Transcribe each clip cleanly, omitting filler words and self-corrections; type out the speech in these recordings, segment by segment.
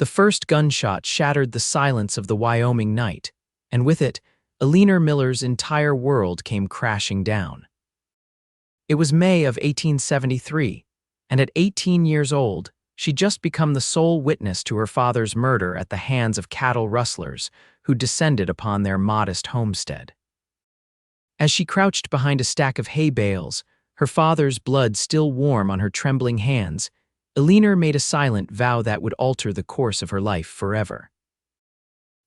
The first gunshot shattered the silence of the Wyoming night, and with it, Eleanor Miller's entire world came crashing down. It was May of 1873, and at 18 years old, she'd just become the sole witness to her father's murder at the hands of cattle rustlers who descended upon their modest homestead. As she crouched behind a stack of hay bales, her father's blood still warm on her trembling hands, Eleanor made a silent vow that would alter the course of her life forever.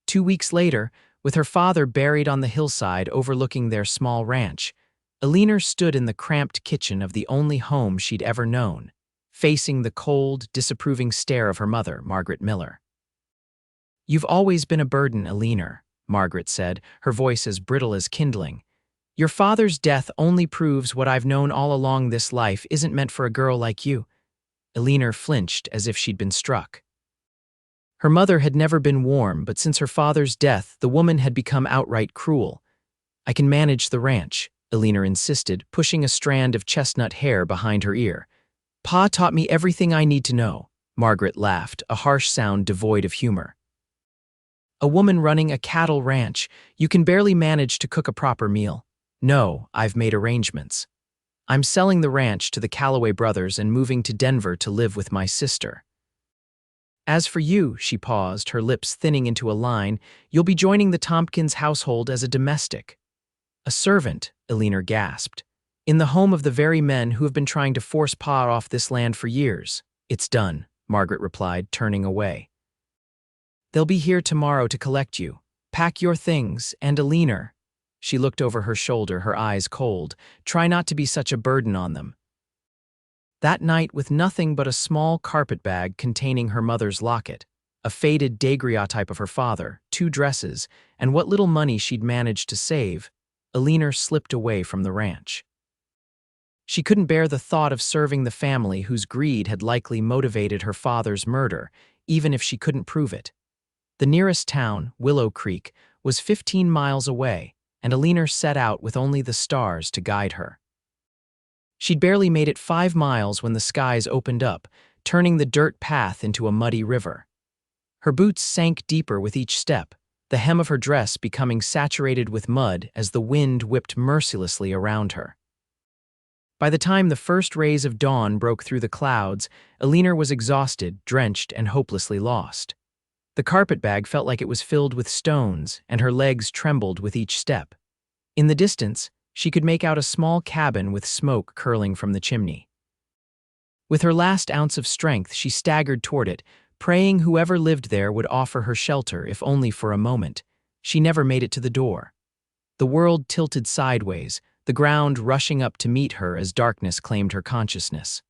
2 weeks later, with her father buried on the hillside overlooking their small ranch, Eleanor stood in the cramped kitchen of the only home she'd ever known, facing the cold, disapproving stare of her mother, Margaret Miller. "You've always been a burden, Eleanor," Margaret said, her voice as brittle as kindling. "Your father's death only proves what I've known all along: this life isn't meant for a girl like you." Eleanor flinched as if she'd been struck. Her mother had never been warm, but since her father's death, the woman had become outright cruel. "I can manage the ranch," Eleanor insisted, pushing a strand of chestnut hair behind her ear. "Pa taught me everything I need to know." Margaret laughed, a harsh sound devoid of humor. "A woman running a cattle ranch, you can barely manage to cook a proper meal." "No, I've made arrangements. I'm selling the ranch to the Cowboy brothers and moving to Denver to live with my sister. As for you," she paused, her lips thinning into a line, "you'll be joining the Tompkins household as a domestic." "A servant," Eleanor gasped, "in the home of the very men who have been trying to force Pa off this land for years." "It's done," Margaret replied, turning away. "They'll be here tomorrow to collect you. Pack your things, and Eleanor," she looked over her shoulder, her eyes cold, "try not to be such a burden on them." That night, with nothing but a small carpet bag containing her mother's locket, a faded daguerreotype of her father, 2 dresses, and what little money she'd managed to save, Eleanor slipped away from the ranch. She couldn't bear the thought of serving the family whose greed had likely motivated her father's murder, even if she couldn't prove it. The nearest town, Willow Creek, was 15 miles away, and Eleanor set out with only the stars to guide her. She'd barely made it 5 miles when the skies opened up, turning the dirt path into a muddy river. Her boots sank deeper with each step, the hem of her dress becoming saturated with mud as the wind whipped mercilessly around her. By the time the first rays of dawn broke through the clouds, Eleanor was exhausted, drenched, and hopelessly lost. The carpetbag felt like it was filled with stones, and her legs trembled with each step. In the distance, she could make out a small cabin with smoke curling from the chimney. With her last ounce of strength, she staggered toward it, praying whoever lived there would offer her shelter, if only for a moment. She never made it to the door. The world tilted sideways, the ground rushing up to meet her as darkness claimed her consciousness.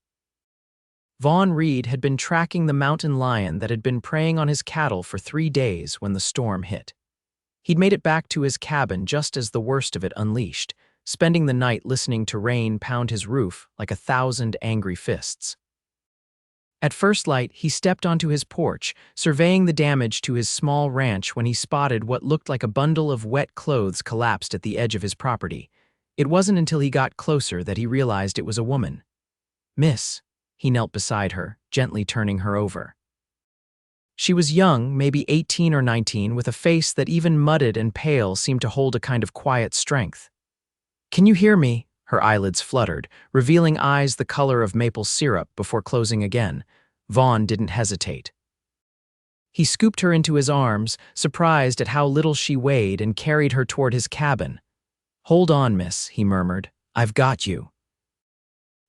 Vaughn Reed had been tracking the mountain lion that had been preying on his cattle for 3 days when the storm hit. He'd made it back to his cabin just as the worst of it unleashed, spending the night listening to rain pound his roof like 1,000 angry fists. At first light, he stepped onto his porch, surveying the damage to his small ranch when he spotted what looked like a bundle of wet clothes collapsed at the edge of his property. It wasn't until he got closer that he realized it was a woman. "Miss," he knelt beside her, gently turning her over. She was young, maybe 18 or 19, with a face that even mudded and pale seemed to hold a kind of quiet strength. "Can you hear me?" Her eyelids fluttered, revealing eyes the color of maple syrup before closing again. Vaughn didn't hesitate. He scooped her into his arms, surprised at how little she weighed, and carried her toward his cabin. "Hold on, miss," he murmured. "I've got you."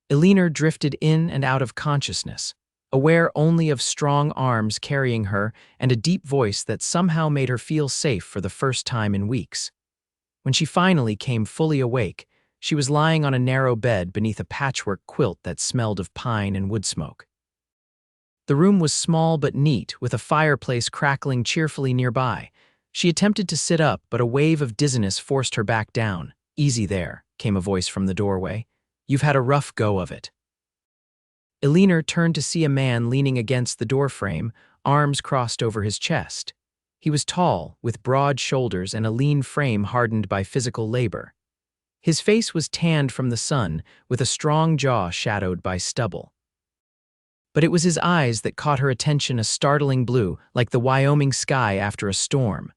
Eleanor drifted in and out of consciousness, aware only of strong arms carrying her and a deep voice that somehow made her feel safe for the first time in weeks. When she finally came fully awake, she was lying on a narrow bed beneath a patchwork quilt that smelled of pine and wood smoke. The room was small but neat, with a fireplace crackling cheerfully nearby. She attempted to sit up, but a wave of dizziness forced her back down. "Easy there," came a voice from the doorway. "You've had a rough go of it." Eleanor turned to see a man leaning against the doorframe, arms crossed over his chest. He was tall, with broad shoulders and a lean frame hardened by physical labor. His face was tanned from the sun, with a strong jaw shadowed by stubble. But it was his eyes that caught her attention, a startling blue, like the Wyoming sky after a storm.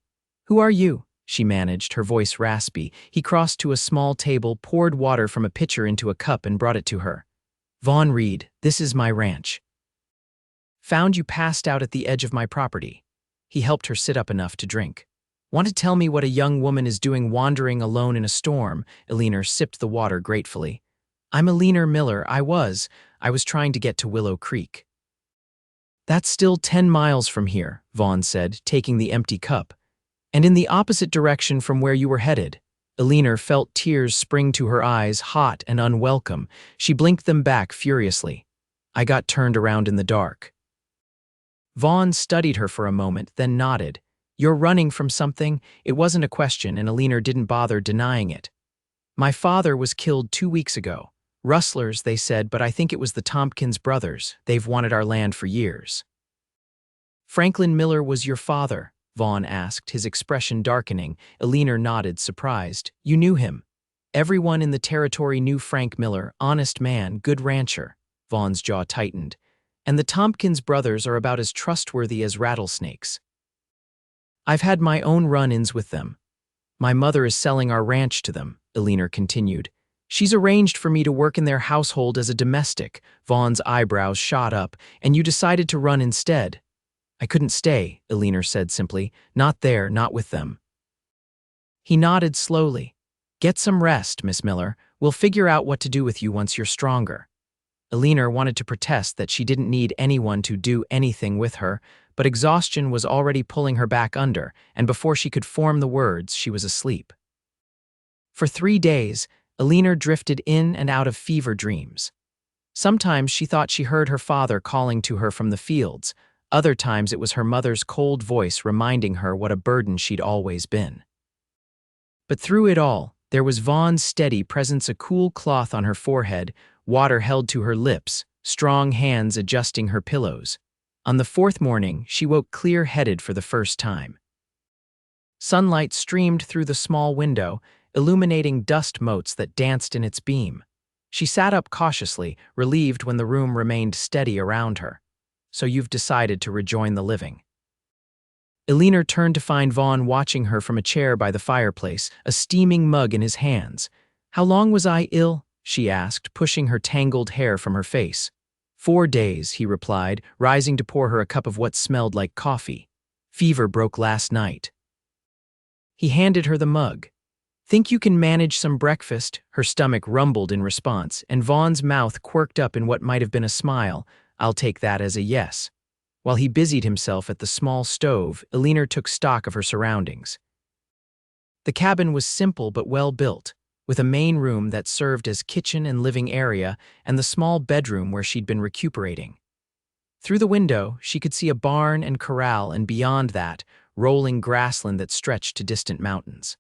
"Who are you?" she managed, her voice raspy. He crossed to a small table, poured water from a pitcher into a cup and brought it to her. "Vaughn Reed, this is my ranch. Found you passed out at the edge of my property." He helped her sit up enough to drink. "Want to tell me what a young woman is doing wandering alone in a storm?" Eleanor sipped the water gratefully. "I'm Eleanor Miller. I was trying to get to Willow Creek." "That's still 10 miles from here," Vaughn said, taking the empty cup. "And in the opposite direction from where you were headed." Eleanor felt tears spring to her eyes, hot and unwelcome. She blinked them back furiously. "I got turned around in the dark." Vaughn studied her for a moment, then nodded. "You're running from something?" It wasn't a question, and Eleanor didn't bother denying it. "My father was killed 2 weeks ago. Rustlers, they said, but I think it was the Tompkins brothers. They've wanted our land for years." "Franklin Miller was your father?" Vaughn asked, his expression darkening. Eleanor nodded, surprised. "You knew him?" "Everyone in the territory knew Frank Miller, honest man, good rancher." Vaughn's jaw tightened. "And the Tompkins brothers are about as trustworthy as rattlesnakes. I've had my own run-ins with them. My mother is selling our ranch to them," Eleanor continued. "She's arranged for me to work in their household as a domestic." Vaughn's eyebrows shot up. "And you decided to run instead." "I couldn't stay," Eleanor said simply. "Not there, not with them." He nodded slowly. "Get some rest, Miss Miller. We'll figure out what to do with you once you're stronger." Eleanor wanted to protest that she didn't need anyone to do anything with her, but exhaustion was already pulling her back under, and before she could form the words, she was asleep. For 3 days, Eleanor drifted in and out of fever dreams. Sometimes she thought she heard her father calling to her from the fields. Other times it was her mother's cold voice reminding her what a burden she'd always been. But through it all, there was Vaughn's steady presence, a cool cloth on her forehead, water held to her lips, strong hands adjusting her pillows. On the 4th morning, she woke clear-headed for the first time. Sunlight streamed through the small window, illuminating dust motes that danced in its beam. She sat up cautiously, relieved when the room remained steady around her. "So you've decided to rejoin the living." Eleanor turned to find Vaughn watching her from a chair by the fireplace, a steaming mug in his hands. "How long was I ill?" she asked, pushing her tangled hair from her face. 4 days, he replied, rising to pour her a cup of what smelled like coffee. "Fever broke last night." He handed her the mug. "Think you can manage some breakfast?" Her stomach rumbled in response, and Vaughn's mouth quirked up in what might have been a smile. "I'll take that as a yes." While he busied himself at the small stove, Eleanor took stock of her surroundings. The cabin was simple but well built, with a main room that served as kitchen and living area and the small bedroom where she'd been recuperating. Through the window, she could see a barn and corral, and beyond that, rolling grassland that stretched to distant mountains.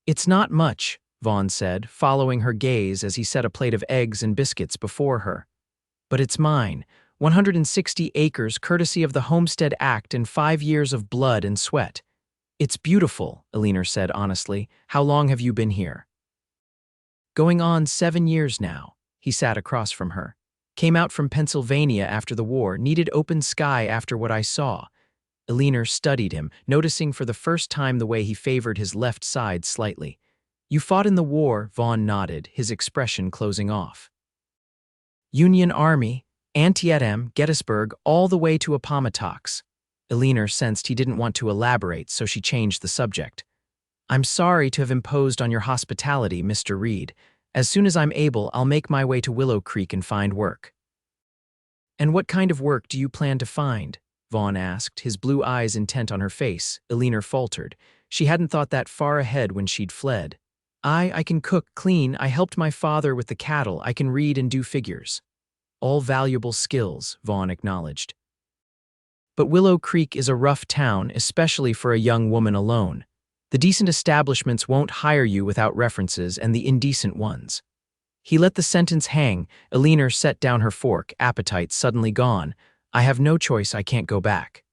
"It's not much," Vaughn said, following her gaze as he set a plate of eggs and biscuits before her. "But it's mine. 160 acres courtesy of the Homestead Act and 5 years of blood and sweat." "It's beautiful," Eleanor said honestly. "How long have you been here?" "Going on 7 years now." He sat across from her. "Came out from Pennsylvania after the war, needed open sky after what I saw." Eleanor studied him, noticing for the first time the way he favored his left side slightly. "You fought in the war," Vaughn nodded, his expression closing off. "Union Army, Antietam, Gettysburg, all the way to Appomattox." Eleanor sensed he didn't want to elaborate, so she changed the subject. "I'm sorry to have imposed on your hospitality, Mr. Reed. As soon as I'm able, I'll make my way to Willow Creek and find work." "And what kind of work do you plan to find?" Vaughn asked, his blue eyes intent on her face. Eleanor faltered. She hadn't thought that far ahead when she'd fled. I can cook, clean, I helped my father with the cattle, I can read and do figures." "All valuable skills," Vaughn acknowledged. "But Willow Creek is a rough town, especially for a young woman alone. The decent establishments won't hire you without references, and the indecent ones." He let the sentence hang. Eleanor set down her fork, appetite suddenly gone. "I have no choice, I can't go back."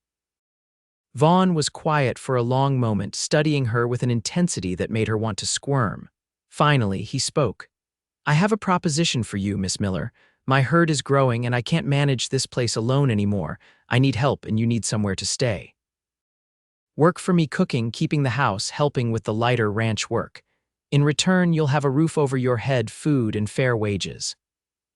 Vaughn was quiet for a long moment, studying her with an intensity that made her want to squirm. Finally, he spoke. "I have a proposition for you, Miss Miller. My herd is growing and I can't manage this place alone anymore. I need help and you need somewhere to stay. Work for me cooking, keeping the house, helping with the lighter ranch work. In return, you'll have a roof over your head, food, and fair wages."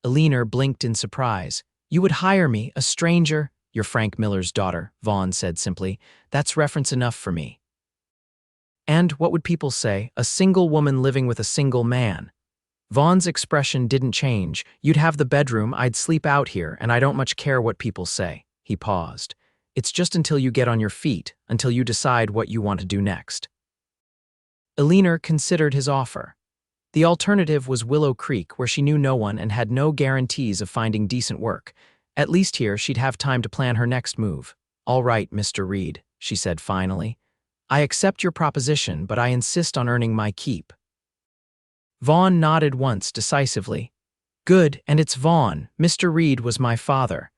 Eleanor blinked in surprise. "You would hire me, a stranger?" "You're Frank Miller's daughter," Vaughn said simply. "That's reference enough for me." "And what would people say? A single woman living with a single man." Vaughn's expression didn't change. "You'd have the bedroom, I'd sleep out here, and I don't much care what people say." He paused. "It's just until you get on your feet, until you decide what you want to do next." Eleanor considered his offer. The alternative was Willow Creek, where she knew no one and had no guarantees of finding decent work. At least here, she'd have time to plan her next move. "All right, Mr. Reed," she said finally. "I accept your proposition, but I insist on earning my keep." Vaughn nodded once decisively. "Good, and it's Vaughn. Mr. Reed was my father."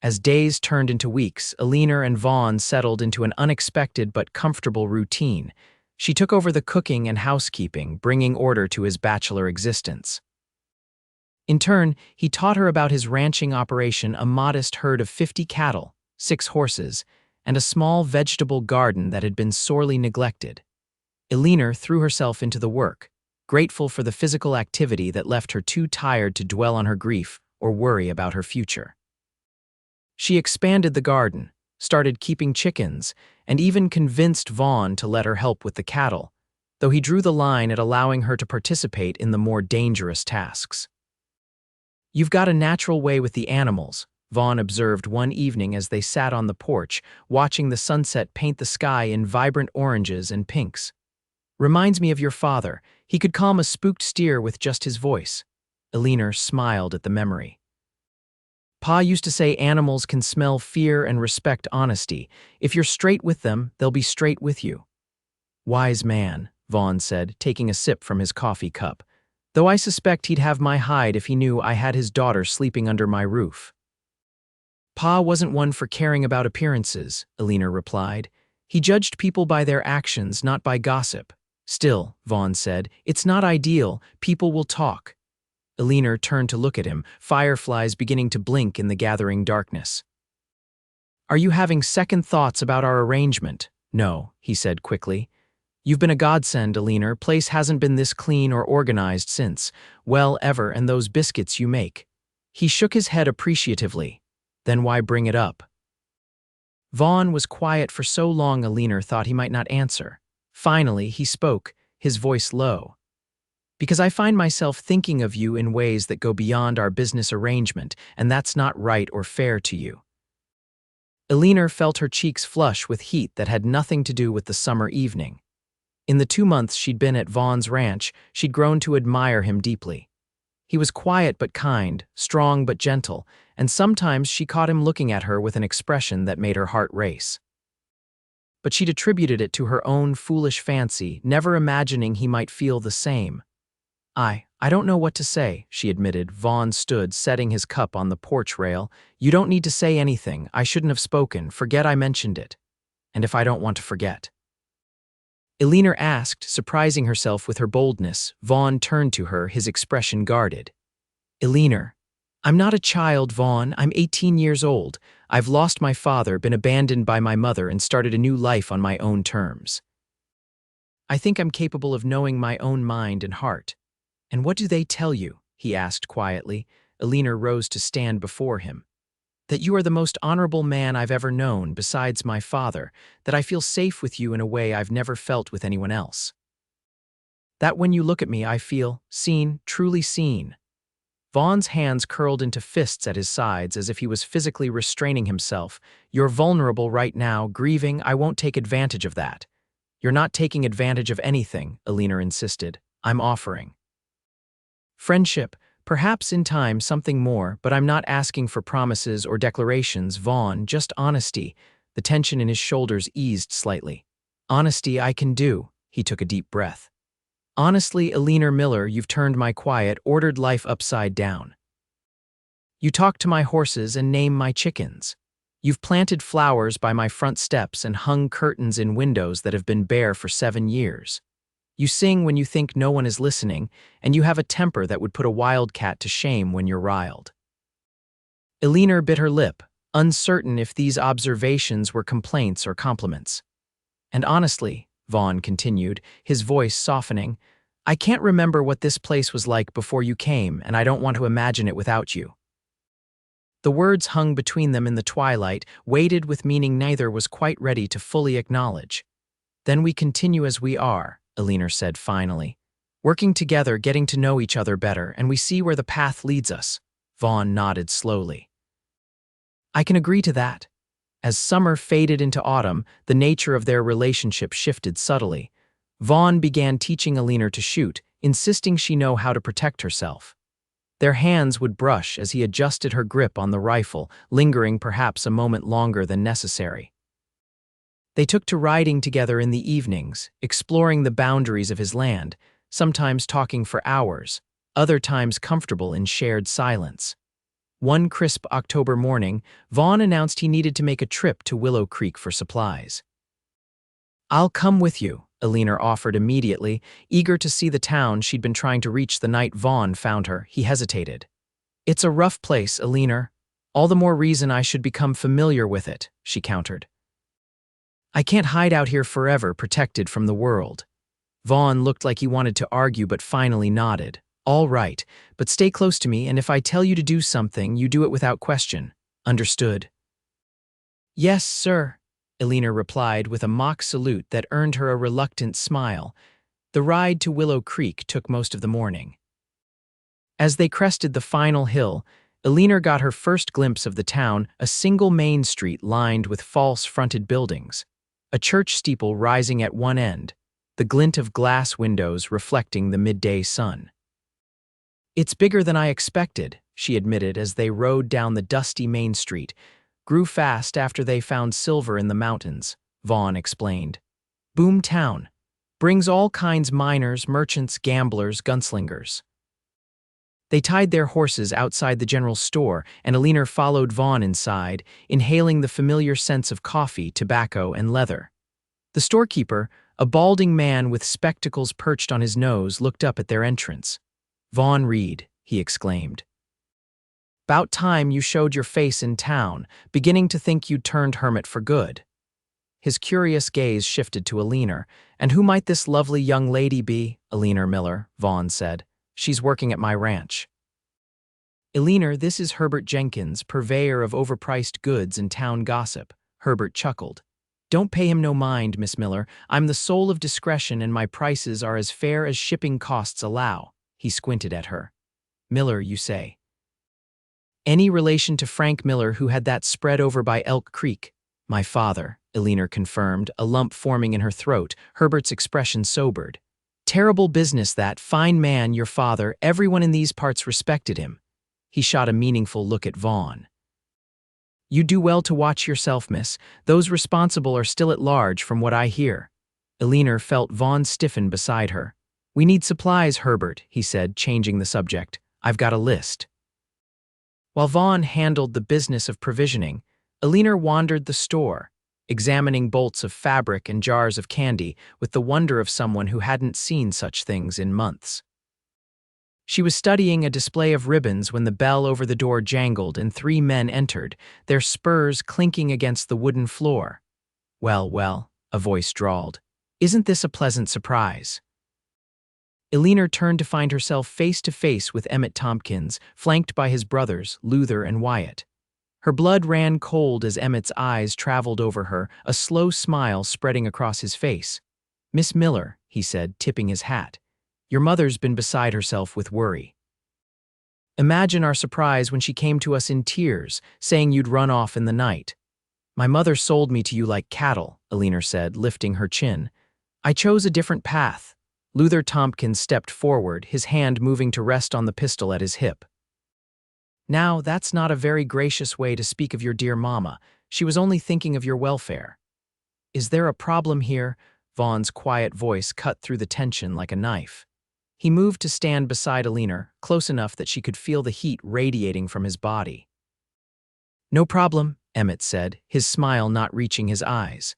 As days turned into weeks, Eleanor and Vaughn settled into an unexpected but comfortable routine. She took over the cooking and housekeeping, bringing order to his bachelor existence. In turn, he taught her about his ranching operation, a modest herd of 50 cattle, 6 horses, and a small vegetable garden that had been sorely neglected. Eleanor threw herself into the work, grateful for the physical activity that left her too tired to dwell on her grief or worry about her future. She expanded the garden, started keeping chickens, and even convinced Vaughn to let her help with the cattle, though he drew the line at allowing her to participate in the more dangerous tasks. "You've got a natural way with the animals," Vaughn observed one evening as they sat on the porch, watching the sunset paint the sky in vibrant oranges and pinks. "Reminds me of your father. He could calm a spooked steer with just his voice." Eleanor smiled at the memory. "Pa used to say animals can smell fear and respect honesty. If you're straight with them, they'll be straight with you." "Wise man," Vaughn said, taking a sip from his coffee cup. "Though I suspect he'd have my hide if he knew I had his daughter sleeping under my roof." "Pa wasn't one for caring about appearances," Eleanor replied. "He judged people by their actions, not by gossip." "Still," Vaughn said, "it's not ideal. People will talk." Eleanor turned to look at him, fireflies beginning to blink in the gathering darkness. "Are you having second thoughts about our arrangement?" "No," he said quickly. "You've been a godsend, Eleanor. Place hasn't been this clean or organized since, well, ever, and those biscuits you make." He shook his head appreciatively. "Then why bring it up?" Vaughn was quiet for so long Eleanor thought he might not answer. Finally, he spoke, his voice low. "Because I find myself thinking of you in ways that go beyond our business arrangement, and that's not right or fair to you." Eleanor felt her cheeks flush with heat that had nothing to do with the summer evening. In the 2 months she'd been at Vaughn's ranch, she'd grown to admire him deeply. He was quiet but kind, strong but gentle, and sometimes she caught him looking at her with an expression that made her heart race. But she'd attributed it to her own foolish fancy, never imagining he might feel the same. I don't know what to say," she admitted. Vaughn stood, setting his cup on the porch rail. "You don't need to say anything. I shouldn't have spoken. Forget I mentioned it. And if I don't want to forget." Eleanor asked, surprising herself with her boldness. Vaughn turned to her, his expression guarded. "Eleanor, I'm not a child, Vaughn. I'm 18 years old. I've lost my father, been abandoned by my mother, and started a new life on my own terms. I think I'm capable of knowing my own mind and heart." "And what do they tell you?" he asked quietly. Eleanor rose to stand before him. "That you are the most honorable man I've ever known, besides my father, that I feel safe with you in a way I've never felt with anyone else. That when you look at me, I feel seen, truly seen." Vaughn's hands curled into fists at his sides as if he was physically restraining himself. "You're vulnerable right now, grieving. I won't take advantage of that." "You're not taking advantage of anything," Eleanor insisted. "I'm offering friendship, perhaps in time something more, but I'm not asking for promises or declarations, Vaughn, just honesty." The tension in his shoulders eased slightly. "Honesty I can do." He took a deep breath. "Honestly, Eleanor Miller, you've turned my quiet, ordered life upside down. You talk to my horses and name my chickens. You've planted flowers by my front steps and hung curtains in windows that have been bare for 7 years. You sing when you think no one is listening, and you have a temper that would put a wildcat to shame when you're riled. Eleanor bit her lip, uncertain if these observations were complaints or compliments. And honestly, Vaughn continued, his voice softening, I can't remember what this place was like before you came, and I don't want to imagine it without you. The words hung between them in the twilight, weighted with meaning neither was quite ready to fully acknowledge. Then we continue as we are, Eleanor said finally. Working together, getting to know each other better, and we see where the path leads us. Vaughn nodded slowly. I can agree to that. As summer faded into autumn, the nature of their relationship shifted subtly. Vaughn began teaching Eleanor to shoot, insisting she know how to protect herself. Their hands would brush as he adjusted her grip on the rifle, lingering perhaps a moment longer than necessary. They took to riding together in the evenings, exploring the boundaries of his land, sometimes talking for hours, other times comfortable in shared silence. One crisp October morning, Vaughn announced he needed to make a trip to Willow Creek for supplies. I'll come with you, Eleanor offered immediately, eager to see the town she'd been trying to reach the night Vaughn found her. He hesitated. It's a rough place, Eleanor. All the more reason I should become familiar with it, she countered. I can't hide out here forever, protected from the world. Vaughn looked like he wanted to argue but finally nodded. All right, but stay close to me, and if I tell you to do something, you do it without question. Understood? Yes, sir, Eleanor replied with a mock salute that earned her a reluctant smile. The ride to Willow Creek took most of the morning. As they crested the final hill, Eleanor got her first glimpse of the town, a single main street lined with false-fronted buildings. A church steeple rising at one end, the glint of glass windows reflecting the midday sun. It's bigger than I expected, she admitted as they rode down the dusty main street. Grew fast after they found silver in the mountains, Vaughn explained. Boom town. Brings all kinds miners, merchants, gamblers, gunslingers. They tied their horses outside the general store, and Eleanor followed Vaughn inside, inhaling the familiar scents of coffee, tobacco, and leather. The storekeeper, a balding man with spectacles perched on his nose, looked up at their entrance. Vaughn Reed, he exclaimed. About time you showed your face in town, beginning to think you'd turned hermit for good. His curious gaze shifted to Eleanor. And who might this lovely young lady be? Eleanor Miller, Vaughn said. She's working at my ranch. Eleanor, this is Herbert Jenkins, purveyor of overpriced goods and town gossip. Herbert chuckled. Don't pay him no mind, Miss Miller. I'm the soul of discretion and my prices are as fair as shipping costs allow. He squinted at her. Miller, you say? Any relation to Frank Miller who had that spread over by Elk Creek? My father, Eleanor confirmed, a lump forming in her throat. Herbert's expression sobered. Terrible business that, fine man, your father, everyone in these parts respected him. He shot a meaningful look at Vaughn. You do well to watch yourself, miss. Those responsible are still at large from what I hear. Eleanor felt Vaughn stiffen beside her. We need supplies, Herbert, he said, changing the subject. I've got a list. While Vaughn handled the business of provisioning, Eleanor wandered the store, examining bolts of fabric and jars of candy with the wonder of someone who hadn't seen such things in months. She was studying a display of ribbons when the bell over the door jangled and 3 men entered, their spurs clinking against the wooden floor. Well, a voice drawled. Isn't this a pleasant surprise? Eleanor turned to find herself face to face with Emmett Tompkins, flanked by his brothers, Luther and Wyatt. Her blood ran cold as Emmett's eyes traveled over her, a slow smile spreading across his face. Miss Miller, he said, tipping his hat. Your mother's been beside herself with worry. Imagine our surprise when she came to us in tears, saying you'd run off in the night. My mother sold me to you like cattle, Eleanor said, lifting her chin. I chose a different path. Luther Tompkins stepped forward, his hand moving to rest on the pistol at his hip. Now, that's not a very gracious way to speak of your dear mama. She was only thinking of your welfare. Is there a problem here? Vaughn's quiet voice cut through the tension like a knife. He moved to stand beside Eleanor, close enough that she could feel the heat radiating from his body. No problem, Emmett said, his smile not reaching his eyes.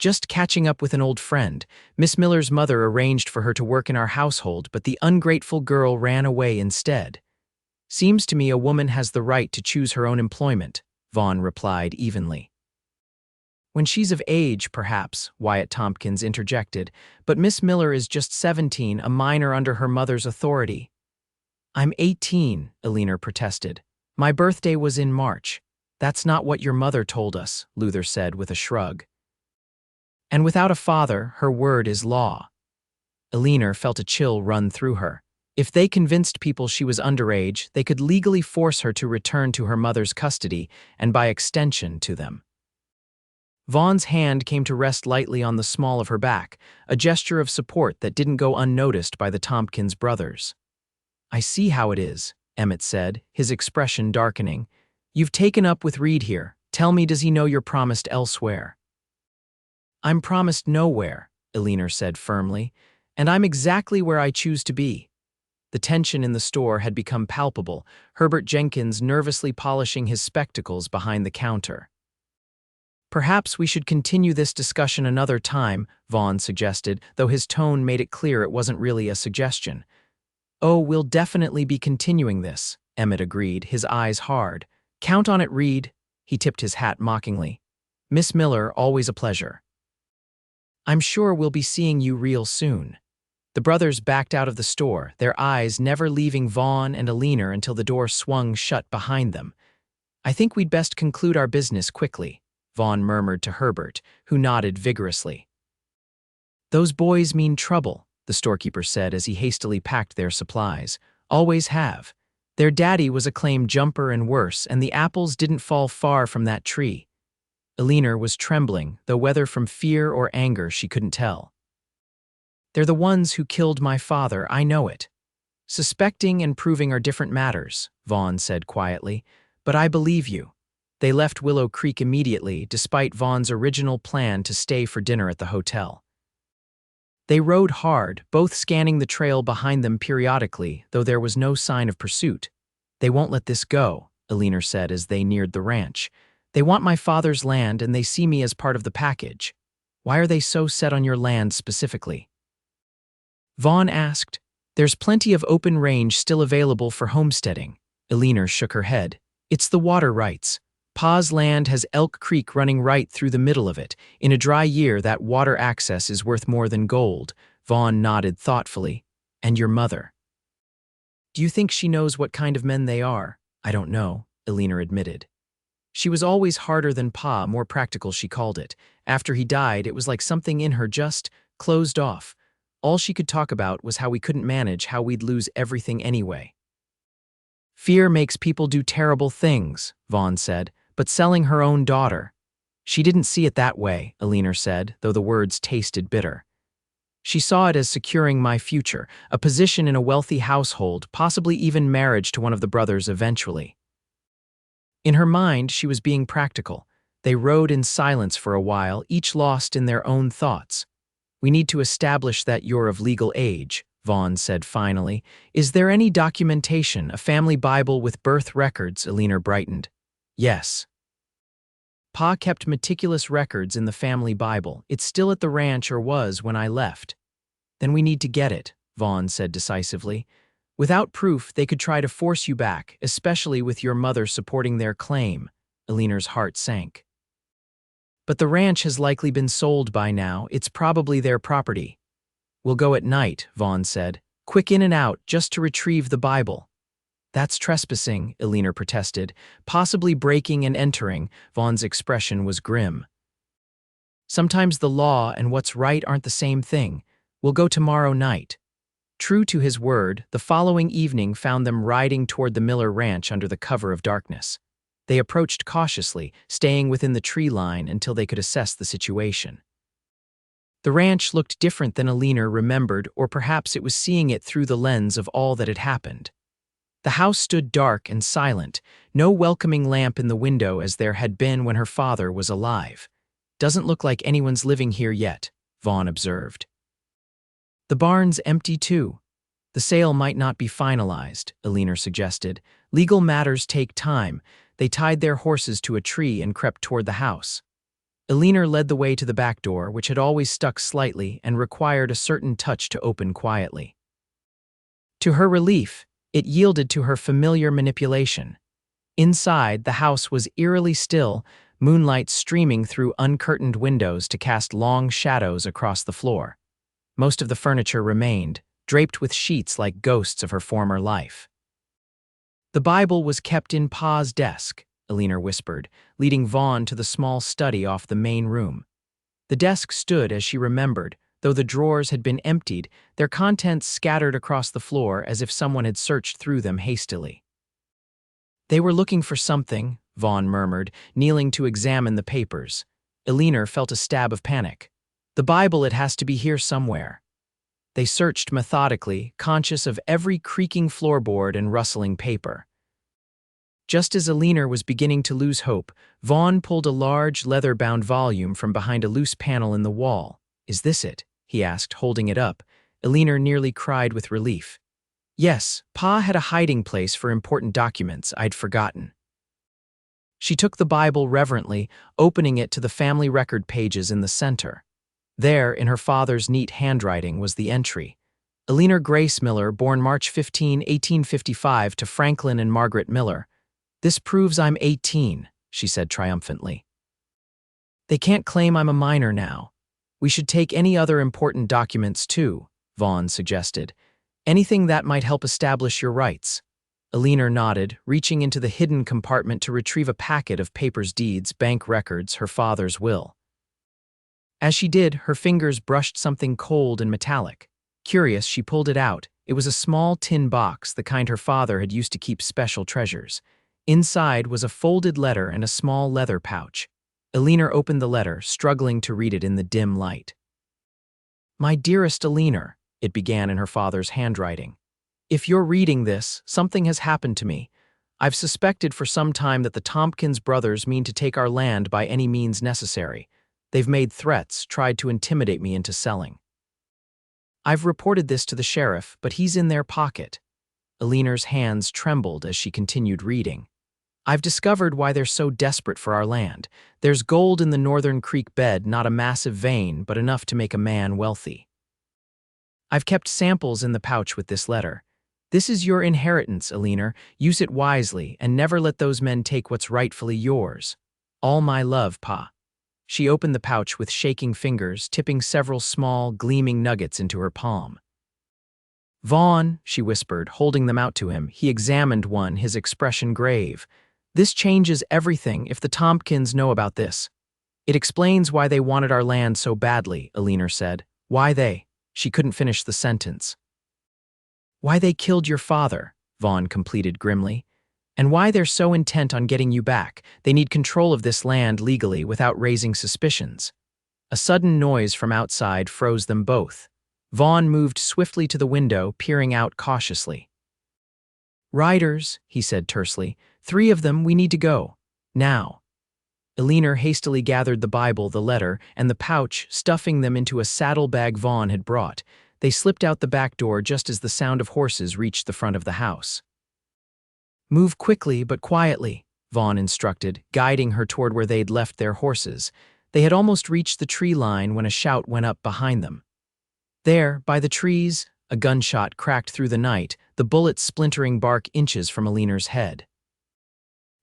Just catching up with an old friend. Miss Miller's mother arranged for her to work in our household, but the ungrateful girl ran away instead. Seems to me a woman has the right to choose her own employment, Vaughn replied evenly. When she's of age, perhaps, Wyatt Tompkins interjected, but Miss Miller is just 17, a minor under her mother's authority. I'm 18, Eleanor protested. My birthday was in March. That's not what your mother told us, Luther said with a shrug. And without a father, her word is law. Eleanor felt a chill run through her. If they convinced people she was underage, they could legally force her to return to her mother's custody and by extension to them. Vaughn's hand came to rest lightly on the small of her back, a gesture of support that didn't go unnoticed by the Tompkins brothers. I see how it is, Emmett said, his expression darkening. You've taken up with Reed here. Tell me, does he know you're promised elsewhere? I'm promised nowhere, Eleanor said firmly, and I'm exactly where I choose to be. The tension in the store had become palpable, Herbert Jenkins nervously polishing his spectacles behind the counter. Perhaps we should continue this discussion another time, Vaughn suggested, though his tone made it clear it wasn't really a suggestion. Oh, we'll definitely be continuing this, Emmett agreed, his eyes hard. Count on it, Reed. He tipped his hat mockingly. Miss Miller, always a pleasure. I'm sure we'll be seeing you real soon. The brothers backed out of the store, their eyes never leaving Vaughn and Eleanor until the door swung shut behind them. I think we'd best conclude our business quickly, Vaughn murmured to Herbert, who nodded vigorously. Those boys mean trouble, the storekeeper said as he hastily packed their supplies. Always have. Their daddy was a claimed jumper and worse, and the apples didn't fall far from that tree. Eleanor was trembling, though whether from fear or anger she couldn't tell. They're the ones who killed my father, I know it. Suspecting and proving are different matters, Vaughn said quietly, but I believe you. They left Willow Creek immediately, despite Vaughn's original plan to stay for dinner at the hotel. They rode hard, both scanning the trail behind them periodically, though there was no sign of pursuit. They won't let this go, Eleanor said as they neared the ranch. They want my father's land and they see me as part of the package. Why are they so set on your land specifically? Vaughn asked. There's plenty of open range still available for homesteading. Eleanor shook her head. It's the water rights. Pa's land has Elk Creek running right through the middle of it. In a dry year, that water access is worth more than gold. Vaughn nodded thoughtfully. And your mother? Do you think she knows what kind of men they are? I don't know, Eleanor admitted. She was always harder than Pa, more practical she called it. After he died, it was like something in her just closed off. All she could talk about was how we couldn't manage, how we'd lose everything anyway. Fear makes people do terrible things, Vaughn said, but selling her own daughter. She didn't see it that way, Eleanor said, though the words tasted bitter. She saw it as securing my future, a position in a wealthy household, possibly even marriage to one of the brothers eventually. In her mind, she was being practical. They rode in silence for a while, each lost in their own thoughts. We need to establish that you're of legal age, Vaughn said finally. Is there any documentation, a family Bible with birth records? Eleanor brightened. Yes. Pa kept meticulous records in the family Bible. It's still at the ranch, or was when I left. Then we need to get it, Vaughn said decisively. Without proof, they could try to force you back, especially with your mother supporting their claim. Eleanor's heart sank. But the ranch has likely been sold by now. It's probably their property. We'll go at night, Vaughn said. Quick in and out, just to retrieve the Bible. That's trespassing, Eleanor protested. Possibly breaking and entering. Vaughn's expression was grim. Sometimes the law and what's right aren't the same thing. We'll go tomorrow night. True to his word, the following evening found them riding toward the Miller ranch under the cover of darkness. They approached cautiously, staying within the tree line until they could assess the situation. The ranch looked different than Eleanor remembered, or perhaps it was seeing it through the lens of all that had happened. The house stood dark and silent, no welcoming lamp in the window as there had been when her father was alive. Doesn't look like anyone's living here yet, Vaughn observed. The barn's empty too. The sale might not be finalized, Eleanor suggested. Legal matters take time. They tied their horses to a tree and crept toward the house. Eleanor led the way to the back door, which had always stuck slightly and required a certain touch to open quietly. To her relief, it yielded to her familiar manipulation. Inside, the house was eerily still, moonlight streaming through uncurtained windows to cast long shadows across the floor. Most of the furniture remained, draped with sheets like ghosts of her former life. The Bible was kept in Pa's desk, Eleanor whispered, leading Vaughn to the small study off the main room. The desk stood as she remembered, though the drawers had been emptied, their contents scattered across the floor as if someone had searched through them hastily. They were looking for something, Vaughn murmured, kneeling to examine the papers. Eleanor felt a stab of panic. The Bible, it has to be here somewhere. They searched methodically, conscious of every creaking floorboard and rustling paper. Just as Eleanor was beginning to lose hope, Vaughn pulled a large, leather-bound volume from behind a loose panel in the wall. "Is this it?" he asked, holding it up. Eleanor nearly cried with relief. "Yes, Pa had a hiding place for important documents I'd forgotten." She took the Bible reverently, opening it to the family record pages in the center. There, in her father's neat handwriting, was the entry. Eleanor Grace Miller, born March 15, 1855, to Franklin and Margaret Miller. "This proves I'm 18, she said triumphantly. "They can't claim I'm a minor now. We should take any other important documents too," Vaughn suggested. "Anything that might help establish your rights." Eleanor nodded, reaching into the hidden compartment to retrieve a packet of papers, deeds, bank records, her father's will. As she did, her fingers brushed something cold and metallic. Curious, she pulled it out. It was a small tin box, the kind her father had used to keep special treasures. Inside was a folded letter and a small leather pouch. Eleanor opened the letter, struggling to read it in the dim light. "My dearest Eleanor," it began in her father's handwriting. "If you're reading this, something has happened to me. I've suspected for some time that the Tompkins brothers mean to take our land by any means necessary. They've made threats, tried to intimidate me into selling. I've reported this to the sheriff, but he's in their pocket." Eleanor's hands trembled as she continued reading. "I've discovered why they're so desperate for our land. There's gold in the northern creek bed, not a massive vein, but enough to make a man wealthy. I've kept samples in the pouch with this letter. This is your inheritance, Eleanor. Use it wisely and never let those men take what's rightfully yours. All my love, Pa." She opened the pouch with shaking fingers, tipping several small, gleaming nuggets into her palm. "Vaughn," she whispered, holding them out to him. He examined one, his expression grave. "This changes everything if the Tompkins know about this. It explains why they wanted our land so badly," Eleanor said. "Why they?" She couldn't finish the sentence. "Why they killed your father," Vaughn completed grimly. "And why they're so intent on getting you back. They need control of this land legally without raising suspicions." A sudden noise from outside froze them both. Vaughn moved swiftly to the window, peering out cautiously. "Riders," he said tersely. "3 of them, we need to go. Now." Eleanor hastily gathered the Bible, the letter, and the pouch, stuffing them into a saddlebag Vaughn had brought. They slipped out the back door just as the sound of horses reached the front of the house. "Move quickly but quietly," Vaughn instructed, guiding her toward where they'd left their horses. They had almost reached the tree line when a shout went up behind them. There, by the trees, a gunshot cracked through the night, the bullet splintering bark inches from Eleanor's head.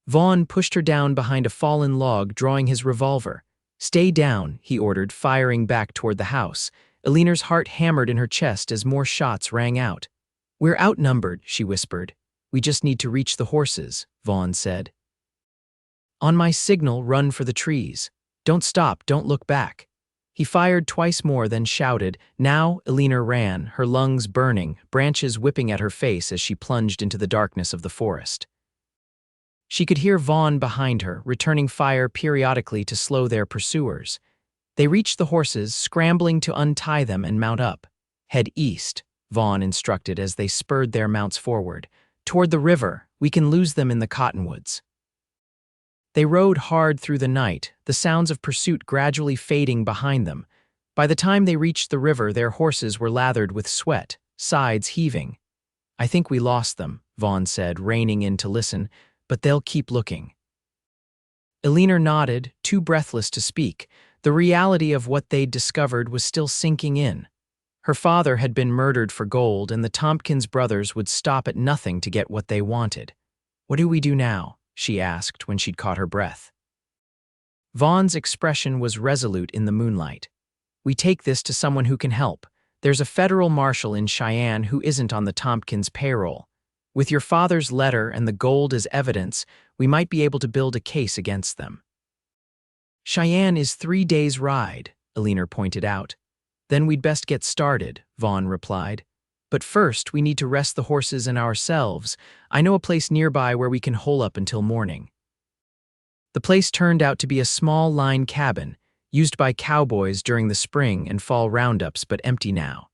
Vaughn pushed her down behind a fallen log, drawing his revolver. "Stay down," he ordered, firing back toward the house. Eleanor's heart hammered in her chest as more shots rang out. "We're outnumbered," she whispered. "We just need to reach the horses," Vaughn said. "On my signal, run for the trees. Don't stop, don't look back." He fired twice more, then shouted. Now Eleanor ran, her lungs burning, branches whipping at her face as she plunged into the darkness of the forest. She could hear Vaughn behind her, returning fire periodically to slow their pursuers. They reached the horses, scrambling to untie them and mount up. "Head east," Vaughn instructed as they spurred their mounts forward. "Toward the river, we can lose them in the cottonwoods." They rode hard through the night, the sounds of pursuit gradually fading behind them. By the time they reached the river, their horses were lathered with sweat, sides heaving. "I think we lost them," Vaughn said, reining in to listen, "but they'll keep looking." Eleanor nodded, too breathless to speak. The reality of what they'd discovered was still sinking in. Her father had been murdered for gold, and the Tompkins brothers would stop at nothing to get what they wanted. "What do we do now?" she asked when she'd caught her breath. Vaughn's expression was resolute in the moonlight. "We take this to someone who can help. There's a federal marshal in Cheyenne who isn't on the Tompkins payroll. With your father's letter and the gold as evidence, we might be able to build a case against them." "Cheyenne is 3 days' ride," Eleanor pointed out. "Then we'd best get started," Vaughn replied. "But first, we need to rest the horses and ourselves. I know a place nearby where we can hole up until morning." The place turned out to be a small line cabin, used by cowboys during the spring and fall roundups, but empty now.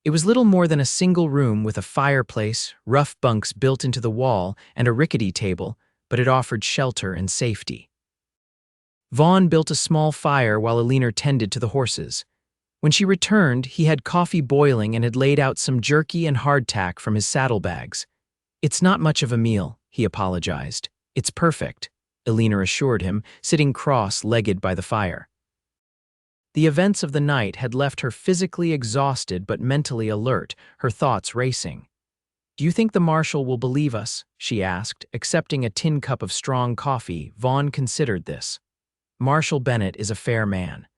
It was little more than a single room with a fireplace, rough bunks built into the wall, and a rickety table, but it offered shelter and safety. Vaughn built a small fire while Eleanor tended to the horses. When she returned, he had coffee boiling and had laid out some jerky and hardtack from his saddlebags. "It's not much of a meal," he apologized. "It's perfect," Eleanor assured him, sitting cross-legged by the fire. The events of the night had left her physically exhausted but mentally alert, her thoughts racing. "Do you think the marshal will believe us?" she asked, accepting a tin cup of strong coffee. Vaughn considered this. "Marshal Bennett is a fair man.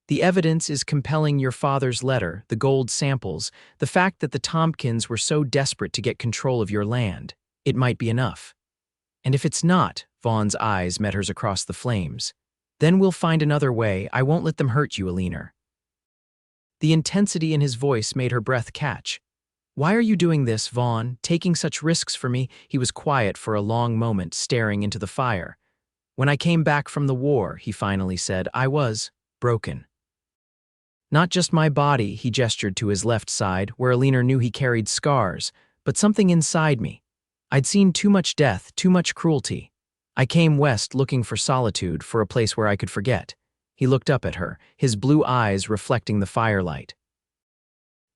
The evidence is compelling: your father's letter, the gold samples, the fact that the Tompkins were so desperate to get control of your land. It might be enough. And if it's not," Vaughn's eyes met hers across the flames, "then we'll find another way. I won't let them hurt you, Eleanor." The intensity in his voice made her breath catch. "Why are you doing this, Vaughn, taking such risks for me?" He was quiet for a long moment, staring into the fire. "When I came back from the war," he finally said, "I was broken. Not just my body," he gestured to his left side, where Eleanor knew he carried scars, "but something inside me. I'd seen too much death, too much cruelty. I came west looking for solitude, for a place where I could forget." He looked up at her, his blue eyes reflecting the firelight.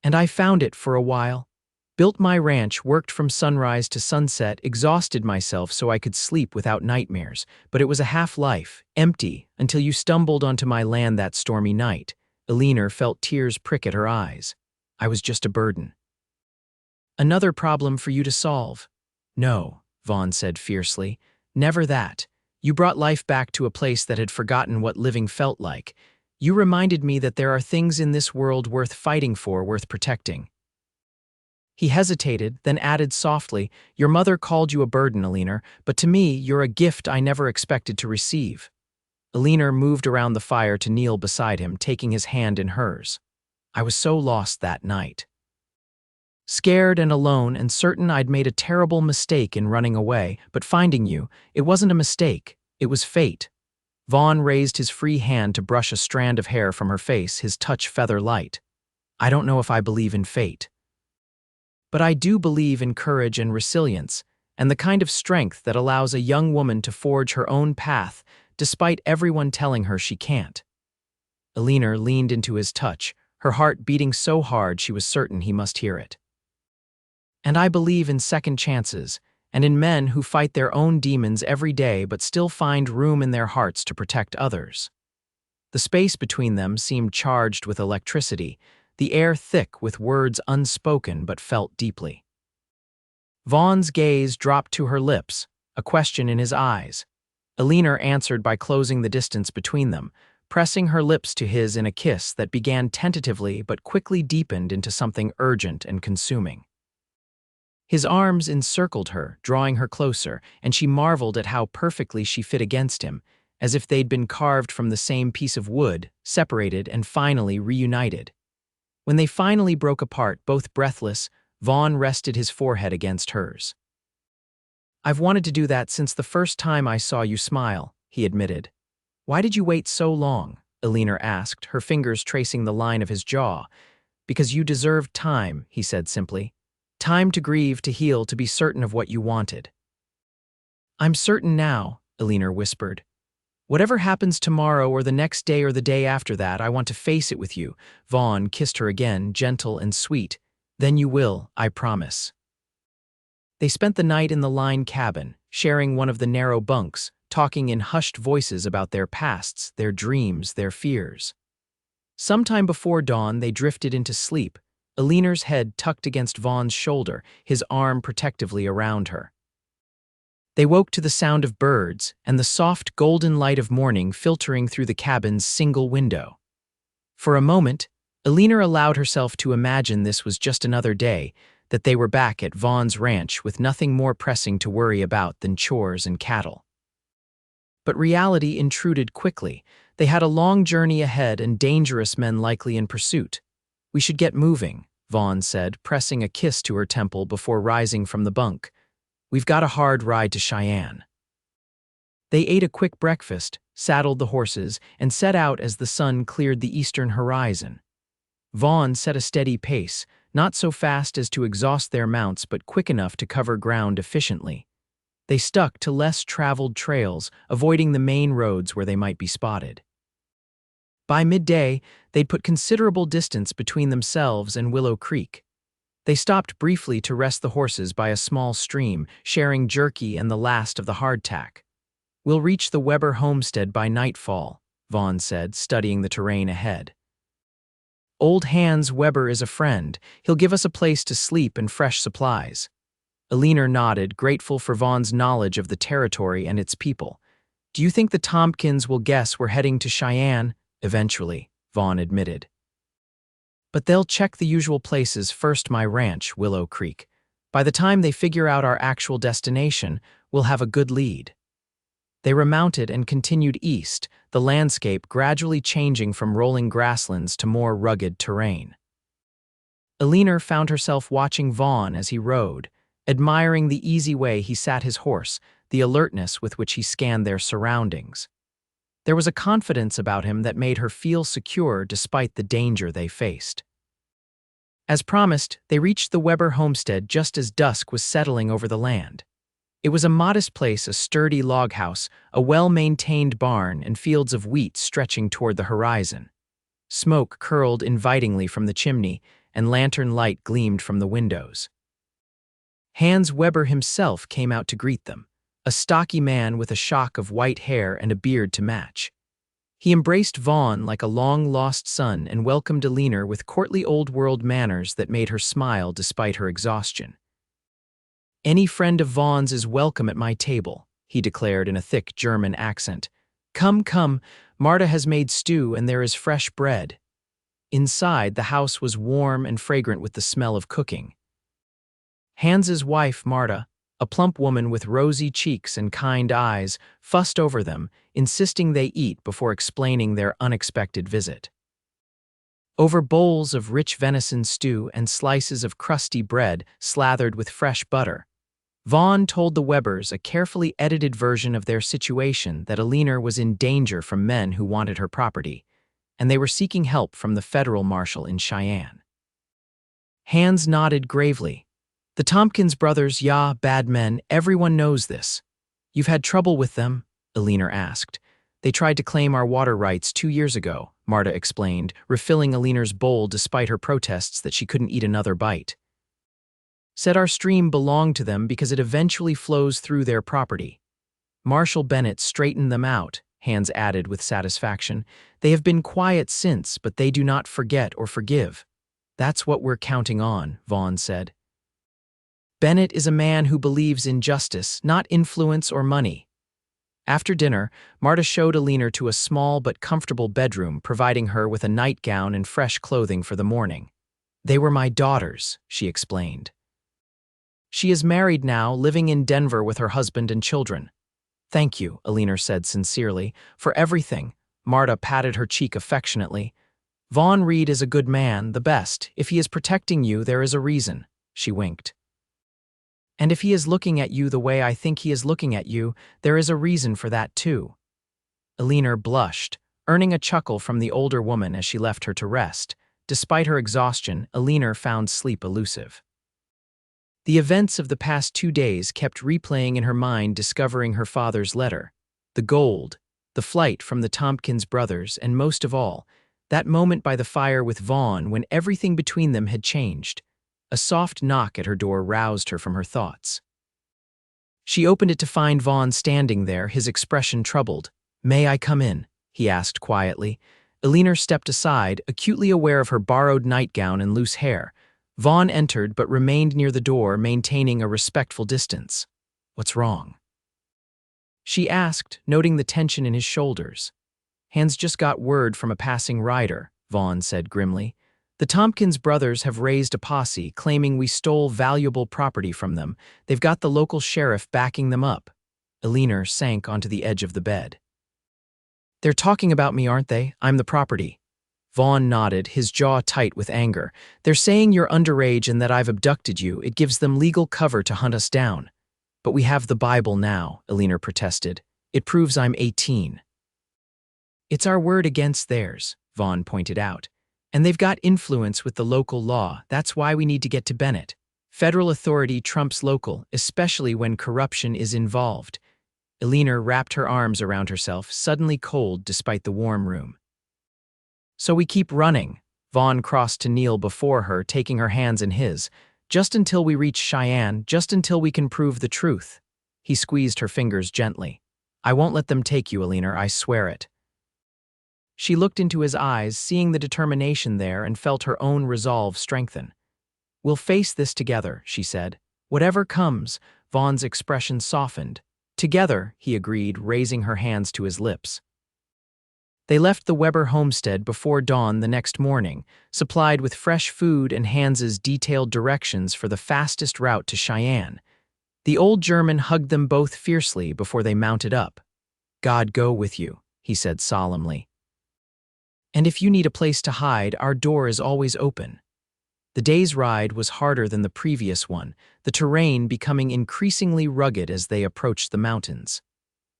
"And I found it for a while. Built my ranch, worked from sunrise to sunset, exhausted myself so I could sleep without nightmares. But it was a half-life, empty, until you stumbled onto my land that stormy night." Eleanor felt tears prick at her eyes. "I was just a burden. Another problem for you to solve." "No," Vaughn said fiercely. "Never that. You brought life back to a place that had forgotten what living felt like. You reminded me that there are things in this world worth fighting for, worth protecting." He hesitated, then added softly, "Your mother called you a burden, Eleanor, but to me, you're a gift I never expected to receive." Eleanor moved around the fire to kneel beside him, taking his hand in hers. "I was so lost that night. Scared and alone and certain I'd made a terrible mistake in running away, but finding you, it wasn't a mistake, it was fate." Vaughn raised his free hand to brush a strand of hair from her face, his touch feather light. "I don't know if I believe in fate. But I do believe in courage and resilience, and the kind of strength that allows a young woman to forge her own path, despite everyone telling her she can't." Eleanor leaned into his touch, her heart beating so hard she was certain he must hear it. "And I believe in second chances, and in men who fight their own demons every day but still find room in their hearts to protect others." The space between them seemed charged with electricity, the air thick with words unspoken but felt deeply. Vaughn's gaze dropped to her lips, a question in his eyes. Eleanor answered by closing the distance between them, pressing her lips to his in a kiss that began tentatively but quickly deepened into something urgent and consuming. His arms encircled her, drawing her closer, and she marveled at how perfectly she fit against him, as if they'd been carved from the same piece of wood, separated and finally reunited. When they finally broke apart, both breathless, Vaughn rested his forehead against hers. "I've wanted to do that since the first time I saw you smile," he admitted. "Why did you wait so long?" Eleanor asked, her fingers tracing the line of his jaw. "Because you deserved time," he said simply. "Time to grieve, to heal, to be certain of what you wanted." "I'm certain now," Eleanor whispered. "Whatever happens tomorrow or the next day or the day after that, I want to face it with you." Vaughn kissed her again, gentle and sweet. "Then you will, I promise." They spent the night in the line cabin, sharing one of the narrow bunks, talking in hushed voices about their pasts, their dreams, their fears. Sometime before dawn, they drifted into sleep, Eleanor's head tucked against Vaughn's shoulder, his arm protectively around her. They woke to the sound of birds and the soft golden light of morning filtering through the cabin's single window. For a moment, Eleanor allowed herself to imagine this was just another day, that they were back at Vaughn's ranch with nothing more pressing to worry about than chores and cattle. But reality intruded quickly. They had a long journey ahead and dangerous men likely in pursuit. "We should get moving," Vaughn said, pressing a kiss to her temple before rising from the bunk. "We've got a hard ride to Cheyenne." They ate a quick breakfast, saddled the horses, and set out as the sun cleared the eastern horizon. Vaughn set a steady pace, not so fast as to exhaust their mounts but quick enough to cover ground efficiently. They stuck to less traveled trails, avoiding the main roads where they might be spotted. By midday, they'd put considerable distance between themselves and Willow Creek. They stopped briefly to rest the horses by a small stream, sharing jerky and the last of the hardtack. "We'll reach the Weber homestead by nightfall," Vaughn said, studying the terrain ahead. "Old Hans Weber is a friend. He'll give us a place to sleep and fresh supplies." Eleanor nodded, grateful for Vaughn's knowledge of the territory and its people. "Do you think the Tompkins will guess we're heading to Cheyenne?" "Eventually," Vaughn admitted. "But they'll check the usual places first, my ranch, Willow Creek. By the time they figure out our actual destination, we'll have a good lead." They remounted and continued east, the landscape gradually changing from rolling grasslands to more rugged terrain. Eleanor found herself watching Vaughn as he rode, admiring the easy way he sat his horse, the alertness with which he scanned their surroundings. There was a confidence about him that made her feel secure despite the danger they faced. As promised, they reached the Weber homestead just as dusk was settling over the land. It was a modest place, a sturdy log house, a well-maintained barn, and fields of wheat stretching toward the horizon. Smoke curled invitingly from the chimney, and lantern light gleamed from the windows. Hans Weber himself came out to greet them, a stocky man with a shock of white hair and a beard to match. He embraced Vaughn like a long-lost son and welcomed Eleanor with courtly old-world manners that made her smile despite her exhaustion. "Any friend of Vaughn's is welcome at my table," he declared in a thick German accent. "Come, come, Marta has made stew and there is fresh bread." Inside, the house was warm and fragrant with the smell of cooking. Hans's wife, Marta, a plump woman with rosy cheeks and kind eyes, fussed over them, insisting they eat before explaining their unexpected visit. Over bowls of rich venison stew and slices of crusty bread slathered with fresh butter, Vaughn told the Webers a carefully edited version of their situation, that Eleanor was in danger from men who wanted her property, and they were seeking help from the federal marshal in Cheyenne. Hans nodded gravely. "The Tompkins brothers, yeah, bad men, everyone knows this." "You've had trouble with them?" Eleanor asked. "They tried to claim our water rights 2 years ago," Marta explained, refilling Eleanor's bowl despite her protests that she couldn't eat another bite. "Said our stream belonged to them because it eventually flows through their property. Marshal Bennett straightened them out," Hans added with satisfaction. "They have been quiet since, but they do not forget or forgive." "That's what we're counting on," Vaughn said. "Bennett is a man who believes in justice, not influence or money." After dinner, Marta showed Eleanor to a small but comfortable bedroom, providing her with a nightgown and fresh clothing for the morning. "They were my daughters," she explained. "She is married now, living in Denver with her husband and children." "Thank you," Eleanor said sincerely, "for everything." Marta patted her cheek affectionately. "Vaughn Reed is a good man, the best. If he is protecting you, there is a reason." She winked. "And if he is looking at you the way I think he is looking at you, there is a reason for that too." Eleanor blushed, earning a chuckle from the older woman as she left her to rest. Despite her exhaustion, Eleanor found sleep elusive. The events of the past 2 days kept replaying in her mind, discovering her father's letter, the gold, the flight from the Tompkins brothers, and most of all, that moment by the fire with Vaughn when everything between them had changed. A soft knock at her door roused her from her thoughts. She opened it to find Vaughn standing there, his expression troubled. "May I come in?" he asked quietly. Eleanor stepped aside, acutely aware of her borrowed nightgown and loose hair. Vaughn entered but remained near the door, maintaining a respectful distance. "What's wrong?" she asked, noting the tension in his shoulders. "Hans just got word from a passing rider," Vaughn said grimly. "The Tompkins brothers have raised a posse, claiming we stole valuable property from them. They've got the local sheriff backing them up." Eleanor sank onto the edge of the bed. "They're talking about me, aren't they? I'm the property." Vaughn nodded, his jaw tight with anger. "They're saying you're underage and that I've abducted you. It gives them legal cover to hunt us down." "But we have the Bible now," Eleanor protested. "It proves I'm 18. "It's our word against theirs," Vaughn pointed out. "And they've got influence with the local law. That's why we need to get to Bennett. Federal authority trumps local, especially when corruption is involved." Eleanor wrapped her arms around herself, suddenly cold despite the warm room. "So we keep running." Vaughn crossed to kneel before her, taking her hands in his. "Just until we reach Cheyenne, just until we can prove the truth." He squeezed her fingers gently. "I won't let them take you, Eleanor, I swear it." She looked into his eyes, seeing the determination there, and felt her own resolve strengthen. "We'll face this together," she said. "Whatever comes." Vaughn's expression softened. "Together," he agreed, raising her hands to his lips. They left the Weber homestead before dawn the next morning, supplied with fresh food and Hans's detailed directions for the fastest route to Cheyenne. The old German hugged them both fiercely before they mounted up. "God go with you," he said solemnly. "And if you need a place to hide, our door is always open." The day's ride was harder than the previous one, the terrain becoming increasingly rugged as they approached the mountains.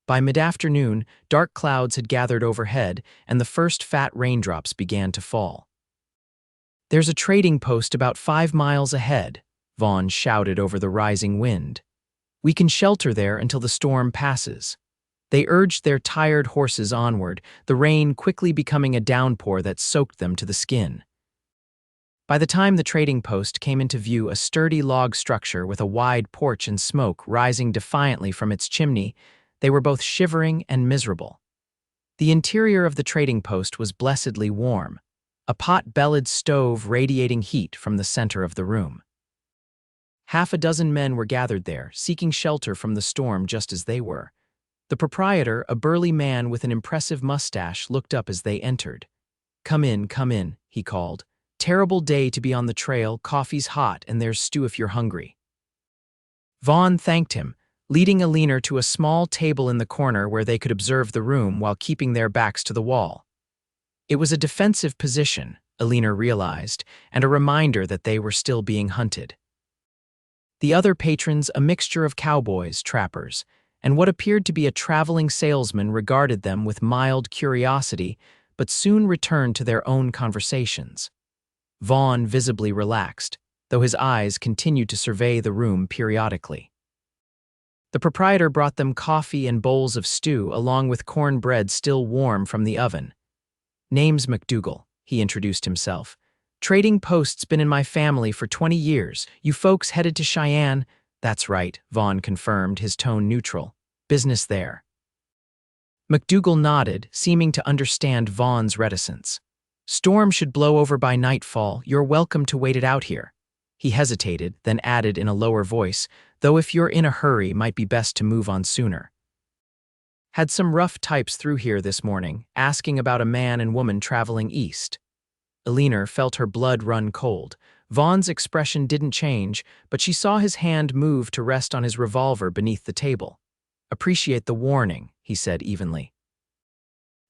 By mid-afternoon, dark clouds had gathered overhead, and the first fat raindrops began to fall. "There's a trading post about 5 miles ahead," Vaughn shouted over the rising wind. "We can shelter there until the storm passes." They urged their tired horses onward, the rain quickly becoming a downpour that soaked them to the skin. By the time the trading post came into view, a sturdy log structure with a wide porch and smoke rising defiantly from its chimney, they were both shivering and miserable. The interior of the trading post was blessedly warm, a pot-bellied stove radiating heat from the center of the room. Half a dozen men were gathered there, seeking shelter from the storm just as they were. The proprietor, a burly man with an impressive mustache, looked up as they entered. Come in," he called. "Terrible day to be on the trail, coffee's hot, and there's stew if you're hungry." Vaughn thanked him, leading Eleanor to a small table in the corner where they could observe the room while keeping their backs to the wall. It was a defensive position, Eleanor realized, and a reminder that they were still being hunted. The other patrons, a mixture of cowboys, trappers, and what appeared to be a traveling salesman, regarded them with mild curiosity, but soon returned to their own conversations. Vaughn visibly relaxed, though his eyes continued to survey the room periodically. The proprietor brought them coffee and bowls of stew, along with cornbread still warm from the oven. "Name's McDougal," he introduced himself. "Trading post's been in my family for 20 years. You folks headed to Cheyenne?" "That's right," Vaughn confirmed, his tone neutral. "Business there." McDougal nodded, seeming to understand Vaughn's reticence. "Storm should blow over by nightfall. You're welcome to wait it out here." He hesitated, then added in a lower voice, "Though if you're in a hurry, might be best to move on sooner. Had some rough types through here this morning, asking about a man and woman traveling east." Eleanor felt her blood run cold. Vaughn's expression didn't change, but she saw his hand move to rest on his revolver beneath the table. "Appreciate the warning," he said evenly.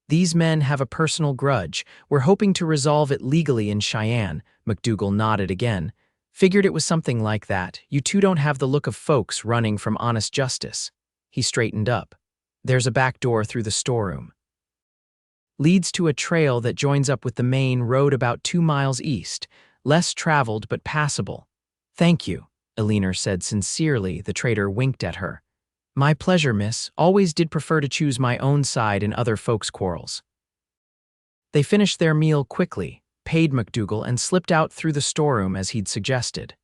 "These men have a personal grudge. We're hoping to resolve it legally in Cheyenne." McDougal nodded again. "Figured it was something like that. You two don't have the look of folks running from honest justice." He straightened up. "There's a back door through the storeroom. Leads to a trail that joins up with the main road about 2 miles east. Less traveled but passable." "Thank you," Eleanor said sincerely. The trader winked at her. "My pleasure, miss. Always did prefer to choose my own side in other folks' quarrels." They finished their meal quickly, paid McDougal, and slipped out through the storeroom as he'd suggested.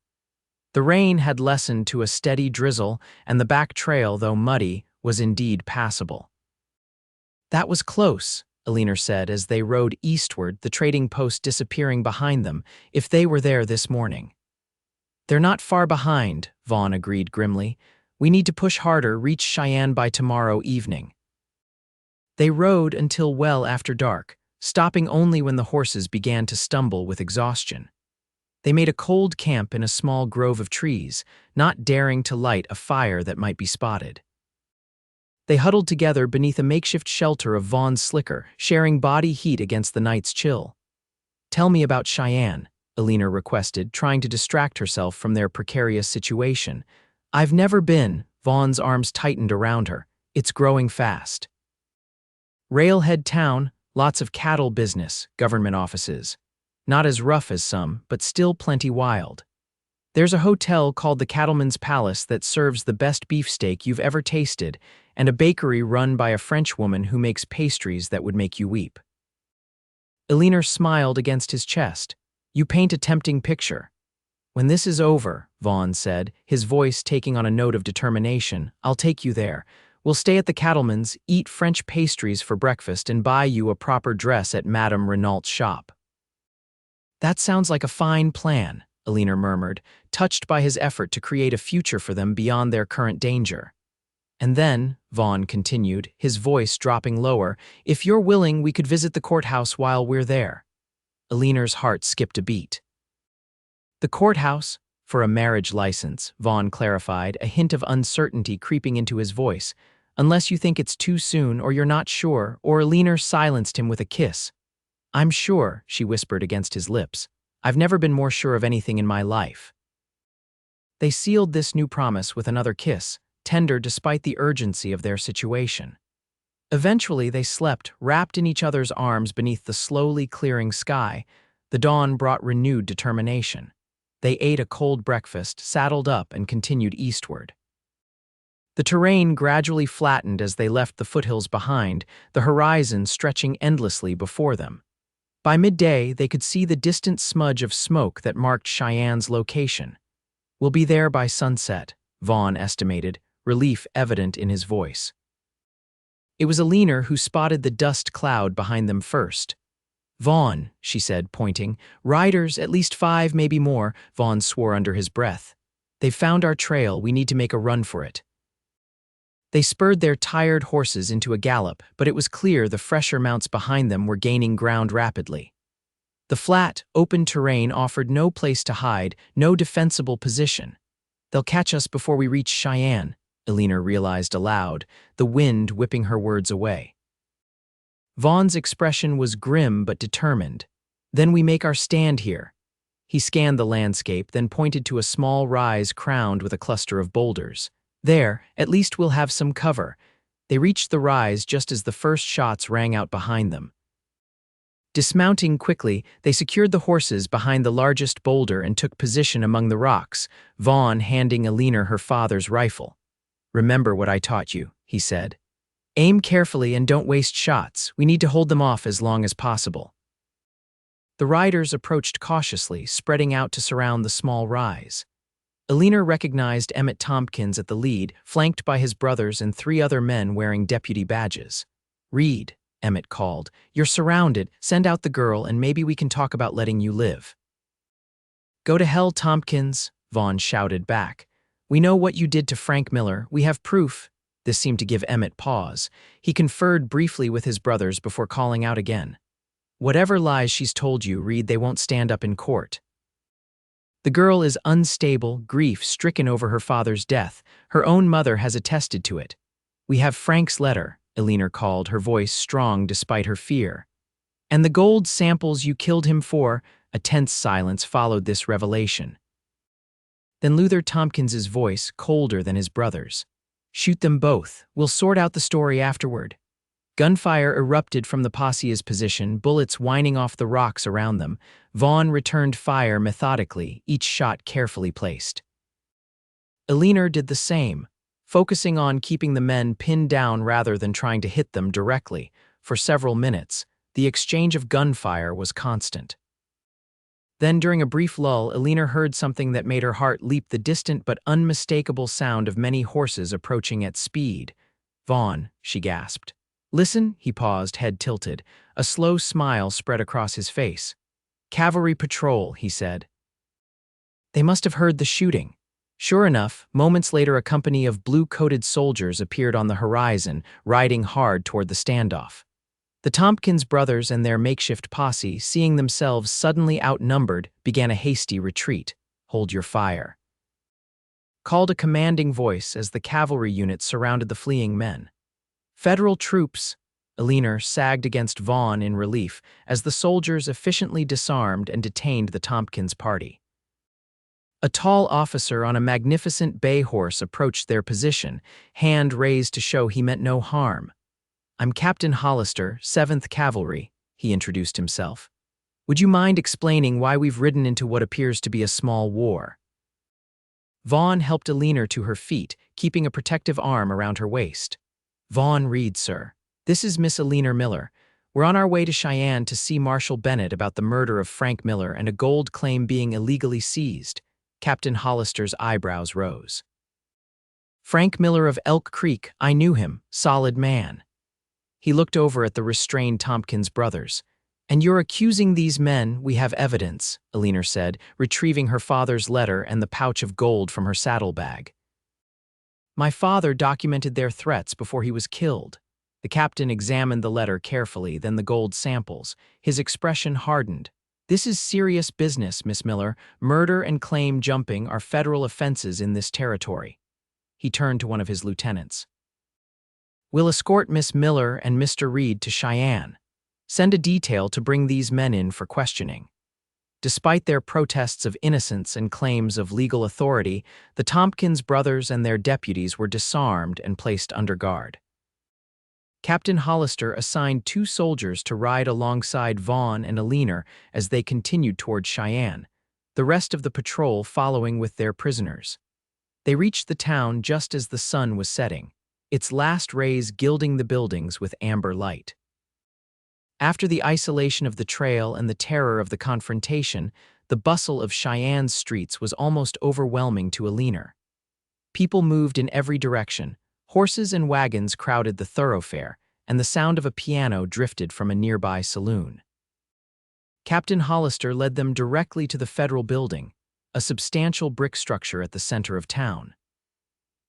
The rain had lessened to a steady drizzle, and the back trail, though muddy, was indeed passable. "That was close," Eleanor said as they rode eastward, the trading post disappearing behind them, "if they were there this morning." "They're not far behind," Vaughn agreed grimly. "We need to push harder, reach Cheyenne by tomorrow evening." They rode until well after dark, stopping only when the horses began to stumble with exhaustion. They made a cold camp in a small grove of trees, not daring to light a fire that might be spotted. They huddled together beneath a makeshift shelter of Vaughn's slicker, sharing body heat against the night's chill. "Tell me about Cheyenne," Eleanor requested, trying to distract herself from their precarious situation. "I've never been," Vaughn's arms tightened around her. "It's growing fast." "Railhead town, lots of cattle business, government offices. Not as rough as some, but still plenty wild. There's a hotel called the Cattleman's Palace that serves the best beefsteak you've ever tasted, and a bakery run by a French woman who makes pastries that would make you weep." Eleanor smiled against his chest. "You paint a tempting picture." "When this is over," Vaughn said, his voice taking on a note of determination, "I'll take you there. We'll stay at the Cattleman's, eat French pastries for breakfast, and buy you a proper dress at Madame Renault's shop." "That sounds like a fine plan," Eleanor murmured, touched by his effort to create a future for them beyond their current danger. "And then," Vaughn continued, his voice dropping lower, "if you're willing, we could visit the courthouse while we're there." Eleanor's heart skipped a beat. "The courthouse? For a marriage license," Vaughn clarified, a hint of uncertainty creeping into his voice. "Unless you think it's too soon, or you're not sure," or Eleanor silenced him with a kiss. "I'm sure," she whispered against his lips. "I've never been more sure of anything in my life." They sealed this new promise with another kiss, tender despite the urgency of their situation. Eventually they slept, wrapped in each other's arms beneath the slowly clearing sky. The dawn brought renewed determination. They ate a cold breakfast, saddled up, and continued eastward. The terrain gradually flattened as they left the foothills behind, the horizon stretching endlessly before them. By midday, they could see the distant smudge of smoke that marked Cheyenne's location. "We'll be there by sunset," Vaughn estimated, relief evident in his voice. It was Eleanor who spotted the dust cloud behind them first. "Vaughn," she said, pointing. "Riders, at least 5, maybe more," Vaughn swore under his breath. "They've found our trail, we need to make a run for it." They spurred their tired horses into a gallop, but it was clear the fresher mounts behind them were gaining ground rapidly. The flat, open terrain offered no place to hide, no defensible position. "They'll catch us before we reach Cheyenne," Eleanor realized aloud, the wind whipping her words away. Vaughn's expression was grim but determined. "Then we make our stand here." He scanned the landscape, then pointed to a small rise crowned with a cluster of boulders. "There, at least we'll have some cover." They reached the rise just as the first shots rang out behind them. Dismounting quickly, they secured the horses behind the largest boulder and took position among the rocks, Vaughn handing Eleanor her father's rifle. "Remember what I taught you," he said. "Aim carefully and don't waste shots. We need to hold them off as long as possible." The riders approached cautiously, spreading out to surround the small rise. Eleanor recognized Emmett Tompkins at the lead, flanked by his brothers and 3 other men wearing deputy badges. "Reed," Emmett called, "you're surrounded. Send out the girl and maybe we can talk about letting you live." "Go to hell, Tompkins," Vaughn shouted back. "We know what you did to Frank Miller. We have proof." This seemed to give Emmett pause. He conferred briefly with his brothers before calling out again. "Whatever lies she's told you, Reed, they won't stand up in court. The girl is unstable, grief-stricken over her father's death. Her own mother has attested to it. We have Frank's letter," Eleanor called, her voice strong despite her fear. "And the gold samples you killed him for." A tense silence followed this revelation. Then Luther Tompkins's voice, colder than his brother's. "Shoot them both. We'll sort out the story afterward." Gunfire erupted from the posse's position, bullets whining off the rocks around them. Vaughn returned fire methodically, each shot carefully placed. Eleanor did the same, focusing on keeping the men pinned down rather than trying to hit them directly. For several minutes, the exchange of gunfire was constant. Then, during a brief lull, Eleanor heard something that made her heart leap, the distant but unmistakable sound of many horses approaching at speed. "Vaughn," she gasped. "Listen," he paused, head tilted. A slow smile spread across his face. "Cavalry patrol," he said. They must have heard the shooting. Sure enough, moments later a company of blue-coated soldiers appeared on the horizon, riding hard toward the standoff. The Tompkins brothers and their makeshift posse, seeing themselves suddenly outnumbered, began a hasty retreat. "Hold your fire," called a commanding voice as the cavalry unit surrounded the fleeing men. "Federal troops!" Eleanor sagged against Vaughn in relief as the soldiers efficiently disarmed and detained the Tompkins party. A tall officer on a magnificent bay horse approached their position, hand raised to show he meant no harm. "I'm Captain Hollister, 7th Cavalry," he introduced himself. "Would you mind explaining why we've ridden into what appears to be a small war?" Vaughn helped Eleanor to her feet, keeping a protective arm around her waist. "Vaughn Reed, sir. This is Miss Eleanor Miller. We're on our way to Cheyenne to see Marshal Bennett about the murder of Frank Miller and a gold claim being illegally seized." Captain Hollister's eyebrows rose. "Frank Miller of Elk Creek, I knew him, solid man." He looked over at the restrained Tompkins brothers. "And you're accusing these men? We have evidence," Eleanor said, retrieving her father's letter and the pouch of gold from her saddlebag. "My father documented their threats before he was killed." The captain examined the letter carefully, then the gold samples. His expression hardened. "This is serious business, Miss Miller. Murder and claim jumping are federal offenses in this territory." He turned to one of his lieutenants. "We'll escort Miss Miller and Mr. Reed to Cheyenne. Send a detail to bring these men in for questioning." Despite their protests of innocence and claims of legal authority, the Tompkins brothers and their deputies were disarmed and placed under guard. Captain Hollister assigned 2 soldiers to ride alongside Vaughn and Eleanor as they continued toward Cheyenne, the rest of the patrol following with their prisoners. They reached the town just as the sun was setting, its last rays gilding the buildings with amber light. After the isolation of the trail and the terror of the confrontation, the bustle of Cheyenne's streets was almost overwhelming to Eleanor. People moved in every direction. Horses and wagons crowded the thoroughfare, and the sound of a piano drifted from a nearby saloon. Captain Hollister led them directly to the federal building, a substantial brick structure at the center of town.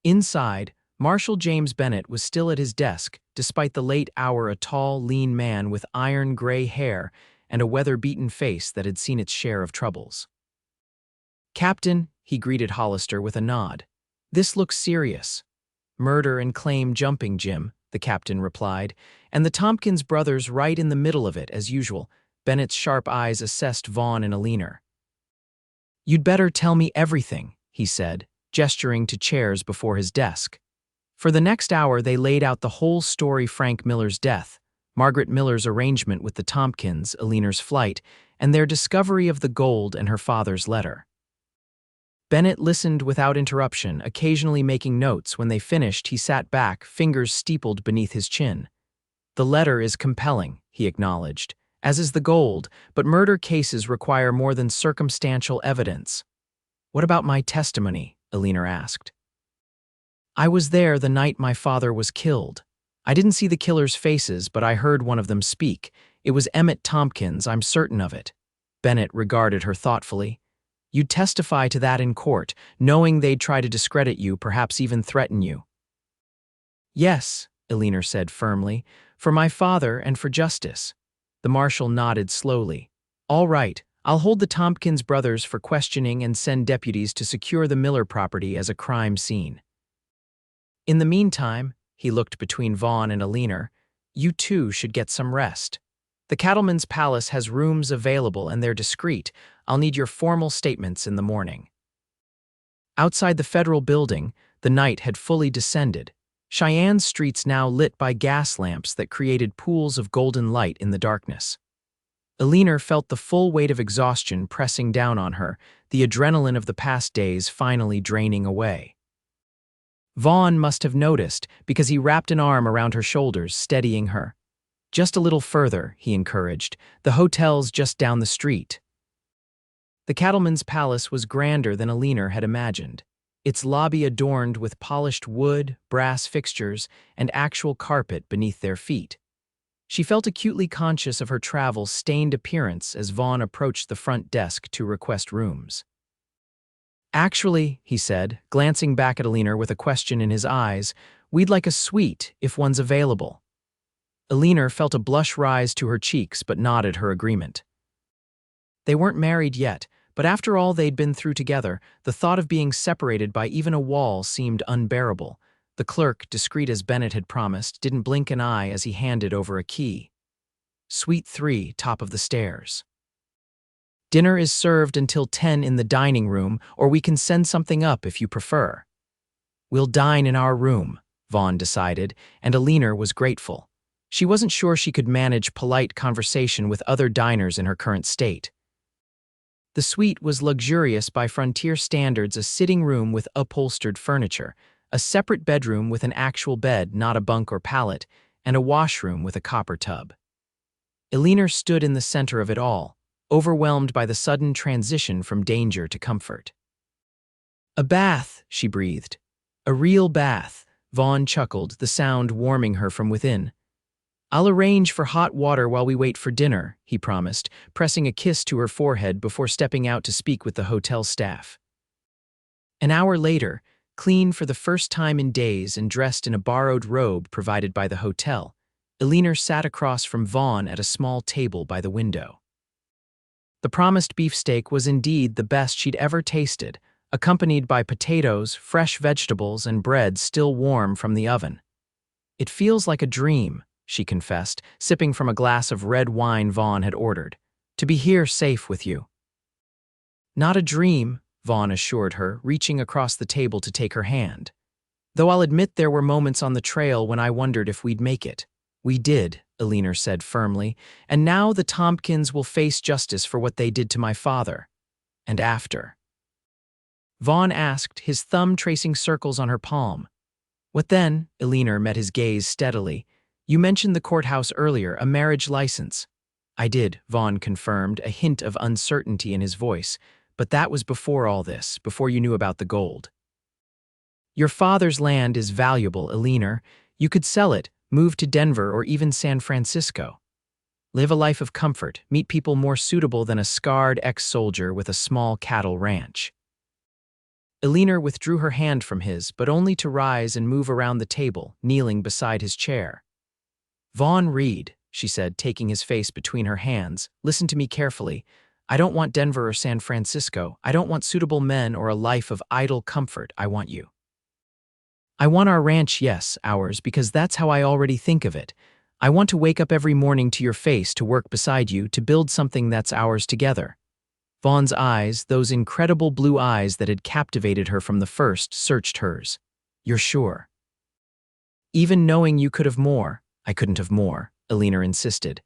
Inside, Marshal James Bennett was still at his desk, despite the late hour, a tall, lean man with iron gray hair and a weather-beaten face that had seen its share of troubles. "Captain," he greeted Hollister with a nod. "This looks serious." "Murder and claim jumping, Jim," the captain replied, "and the Tompkins brothers right in the middle of it, as usual." Bennett's sharp eyes assessed Vaughn and Eleanor. "You'd better tell me everything," he said, gesturing to chairs before his desk. For the next hour they laid out the whole story: Frank Miller's death, Margaret Miller's arrangement with the Tompkins, Eleanor's flight, and their discovery of the gold and her father's letter. Bennett listened without interruption, occasionally making notes. When they finished, he sat back, fingers steepled beneath his chin. "The letter is compelling," he acknowledged, "as is the gold, but murder cases require more than circumstantial evidence." "What about my testimony?" Eleanor asked. "I was there the night my father was killed. I didn't see the killers' faces, but I heard one of them speak. It was Emmett Tompkins, I'm certain of it." Bennett regarded her thoughtfully. "You'd testify to that in court, knowing they'd try to discredit you, perhaps even threaten you." "Yes," Eleanor said firmly, "for my father and for justice." The marshal nodded slowly. "All right, I'll hold the Tompkins brothers for questioning and send deputies to secure the Miller property as a crime scene. In the meantime," he looked between Vaughn and Eleanor, "you two should get some rest. The Cattleman's Palace has rooms available and they're discreet. I'll need your formal statements in the morning." Outside the federal building, the night had fully descended. Cheyenne's streets now lit by gas lamps that created pools of golden light in the darkness. Eleanor felt the full weight of exhaustion pressing down on her, the adrenaline of the past days finally draining away. Vaughn must have noticed, because he wrapped an arm around her shoulders, steadying her. "Just a little further," he encouraged. "The hotel's just down the street." The cattleman's palace was grander than Eleanor had imagined, its lobby adorned with polished wood, brass fixtures, and actual carpet beneath their feet. She felt acutely conscious of her travel's stained appearance as Vaughn approached the front desk to request rooms. "Actually," he said, glancing back at Eleanor with a question in his eyes, "we'd like a suite, if one's available." Eleanor felt a blush rise to her cheeks but nodded her agreement. They weren't married yet, but after all they'd been through together, the thought of being separated by even a wall seemed unbearable. The clerk, discreet as Bennett had promised, didn't blink an eye as he handed over a key. "Suite 3, top of the stairs. Dinner is served until 10 in the dining room, or we can send something up if you prefer." "We'll dine in our room," Vaughn decided, and Eleanor was grateful. She wasn't sure she could manage polite conversation with other diners in her current state. The suite was luxurious by frontier standards, a sitting room with upholstered furniture, a separate bedroom with an actual bed, not a bunk or pallet, and a washroom with a copper tub. Eleanor stood in the center of it all, overwhelmed by the sudden transition from danger to comfort. "A bath," she breathed. "A real bath," Vaughn chuckled, the sound warming her from within. "I'll arrange for hot water while we wait for dinner," he promised, pressing a kiss to her forehead before stepping out to speak with the hotel staff. An hour later, clean for the first time in days and dressed in a borrowed robe provided by the hotel, Eleanor sat across from Vaughn at a small table by the window. The promised beefsteak was indeed the best she'd ever tasted, accompanied by potatoes, fresh vegetables, and bread still warm from the oven. "It feels like a dream," she confessed, sipping from a glass of red wine Vaughn had ordered, "to be here safe with you." "Not a dream," Vaughn assured her, reaching across the table to take her hand. "Though I'll admit there were moments on the trail when I wondered if we'd make it." "We did," Eleanor said firmly, "and now the Tompkins will face justice for what they did to my father. And after." Vaughn asked, his thumb tracing circles on her palm. "What then?" Eleanor met his gaze steadily. "You mentioned the courthouse earlier, a marriage license." "I did," Vaughn confirmed, a hint of uncertainty in his voice. "But that was before all this, before you knew about the gold." "Your father's land is valuable, Eleanor. You could sell it, move to Denver or even San Francisco. Live a life of comfort, meet people more suitable than a scarred ex-soldier with a small cattle ranch." Eleanor withdrew her hand from his, but only to rise and move around the table, kneeling beside his chair. "Vaughn Reed," she said, taking his face between her hands, "listen to me carefully. I don't want Denver or San Francisco. I don't want suitable men or a life of idle comfort. I want you. I want our ranch, yes, ours, because that's how I already think of it. I want to wake up every morning to your face, to work beside you, to build something that's ours together." Vaughn's eyes, those incredible blue eyes that had captivated her from the first, searched hers. "You're sure?" "Even knowing you could have more." "I couldn't have more," Eleanor insisted.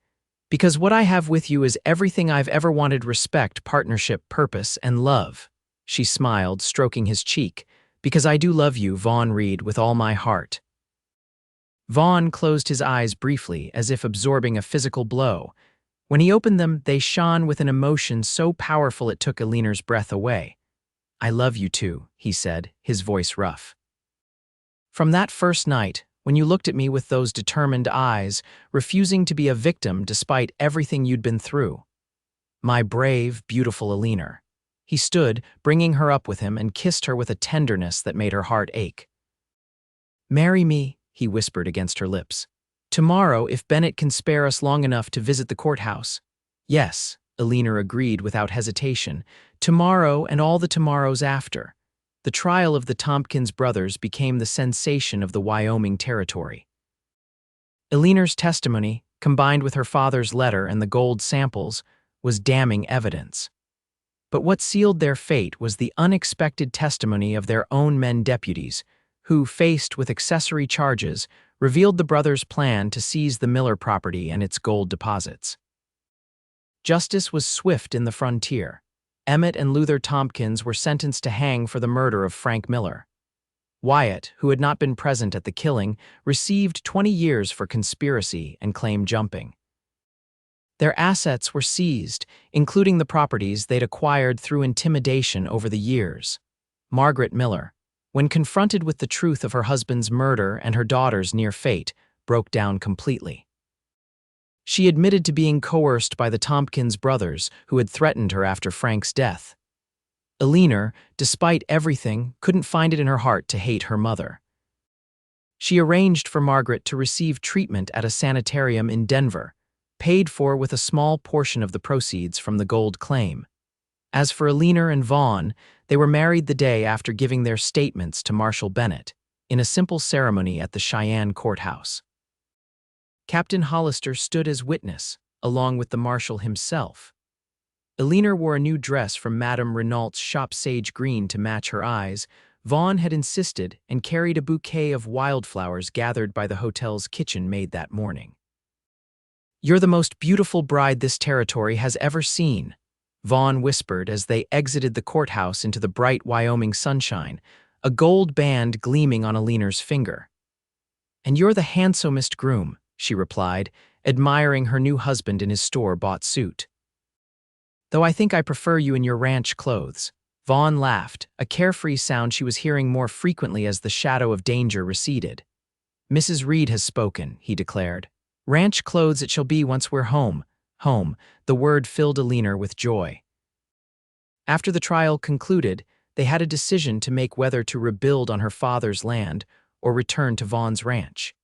"Because what I have with you is everything I've ever wanted: respect, partnership, purpose, and love." She smiled, stroking his cheek. "Because I do love you, Vaughn Reed, with all my heart." Vaughn closed his eyes briefly, as if absorbing a physical blow. When he opened them, they shone with an emotion so powerful it took Eleanor's breath away. "I love you too," he said, his voice rough. "From that first night, when you looked at me with those determined eyes, refusing to be a victim despite everything you'd been through. My brave, beautiful Eleanor." He stood, bringing her up with him, and kissed her with a tenderness that made her heart ache. "Marry me," he whispered against her lips. "Tomorrow, if Bennett can spare us long enough to visit the courthouse." "Yes," Eleanor agreed without hesitation. "Tomorrow and all the tomorrows after." The trial of the Tompkins brothers became the sensation of the Wyoming territory. Eleanor's testimony, combined with her father's letter and the gold samples, was damning evidence. But what sealed their fate was the unexpected testimony of their own men deputies, who, faced with accessory charges, revealed the brothers' plan to seize the Miller property and its gold deposits. Justice was swift in the frontier. Emmett and Luther Tompkins were sentenced to hang for the murder of Frank Miller. Wyatt, who had not been present at the killing, received 20 years for conspiracy and claim jumping. Their assets were seized, including the properties they'd acquired through intimidation over the years. Margaret Miller, when confronted with the truth of her husband's murder and her daughter's near fate, broke down completely. She admitted to being coerced by the Tompkins brothers who had threatened her after Frank's death. Eleanor, despite everything, couldn't find it in her heart to hate her mother. She arranged for Margaret to receive treatment at a sanitarium in Denver, paid for with a small portion of the proceeds from the gold claim. As for Eleanor and Vaughn, they were married the day after giving their statements to Marshal Bennett, in a simple ceremony at the Cheyenne courthouse. Captain Hollister stood as witness, along with the marshal himself. Eleanor wore a new dress from Madame Renault's shop sage green to match her eyes. Vaughn had insisted and carried a bouquet of wildflowers gathered by the hotel's kitchen maid that morning. "You're the most beautiful bride this territory has ever seen," Vaughn whispered as they exited the courthouse into the bright Wyoming sunshine, a gold band gleaming on Eleanor's finger. "And you're the handsomest groom," she replied, admiring her new husband in his store-bought suit. "Though I think I prefer you in your ranch clothes." Vaughn laughed, a carefree sound she was hearing more frequently as the shadow of danger receded. "Mrs. Reed has spoken," he declared. "Ranch clothes it shall be once we're home." Home, the word filled Eleanor with joy. After the trial concluded, they had a decision to make whether to rebuild on her father's land or return to Vaughn's ranch.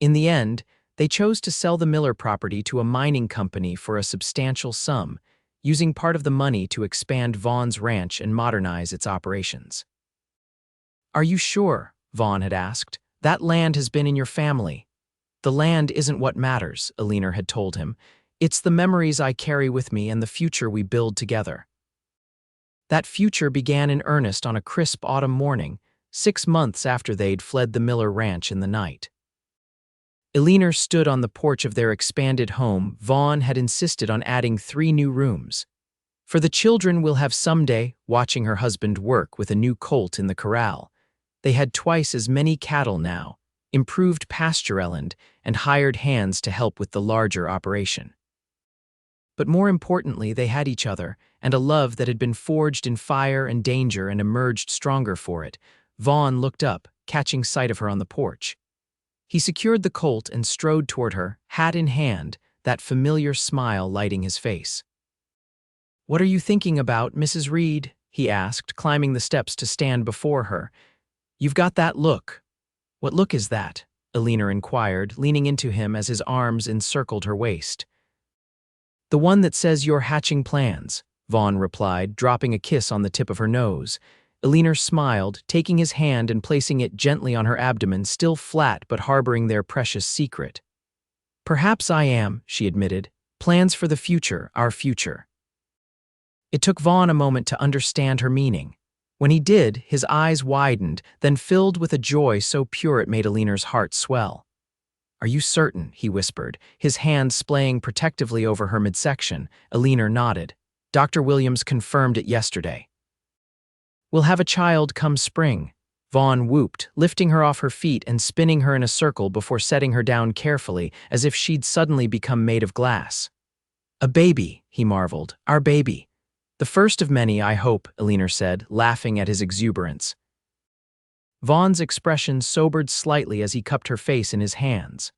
In the end, they chose to sell the Miller property to a mining company for a substantial sum, using part of the money to expand Vaughn's ranch and modernize its operations. "Are you sure?" Vaughn had asked. "That land has been in your family." "The land isn't what matters," Eleanor had told him. "It's the memories I carry with me and the future we build together." That future began in earnest on a crisp autumn morning, 6 months after they'd fled the Miller ranch in the night. Eleanor stood on the porch of their expanded home. Vaughn had insisted on adding 3 new rooms. "For the children we'll have someday," watching her husband work with a new colt in the corral. They had twice as many cattle now, improved pastureland, and hired hands to help with the larger operation. But more importantly, they had each other, and a love that had been forged in fire and danger and emerged stronger for it. Vaughn looked up, catching sight of her on the porch. He secured the colt and strode toward her, hat in hand, that familiar smile lighting his face. "What are you thinking about, Mrs. Reed?" he asked, climbing the steps to stand before her. "You've got that look." "What look is that?" Eleanor inquired, leaning into him as his arms encircled her waist. "The one that says you're hatching plans," Vaughn replied, dropping a kiss on the tip of her nose. Eleanor smiled, taking his hand and placing it gently on her abdomen, still flat but harboring their precious secret. "Perhaps I am," she admitted. "Plans for the future, our future." It took Vaughn a moment to understand her meaning. When he did, his eyes widened, then filled with a joy so pure it made Eleanor's heart swell. "Are you certain?" he whispered, his hand splaying protectively over her midsection. Eleanor nodded. "Dr. Williams confirmed it yesterday." "We'll have a child come spring," Vaughn whooped, lifting her off her feet and spinning her in a circle before setting her down carefully, as if she'd suddenly become made of glass. "A baby," he marveled. "Our baby." "The first of many, I hope," Eleanor said, laughing at his exuberance. Vaughn's expression sobered slightly as he cupped her face in his hands.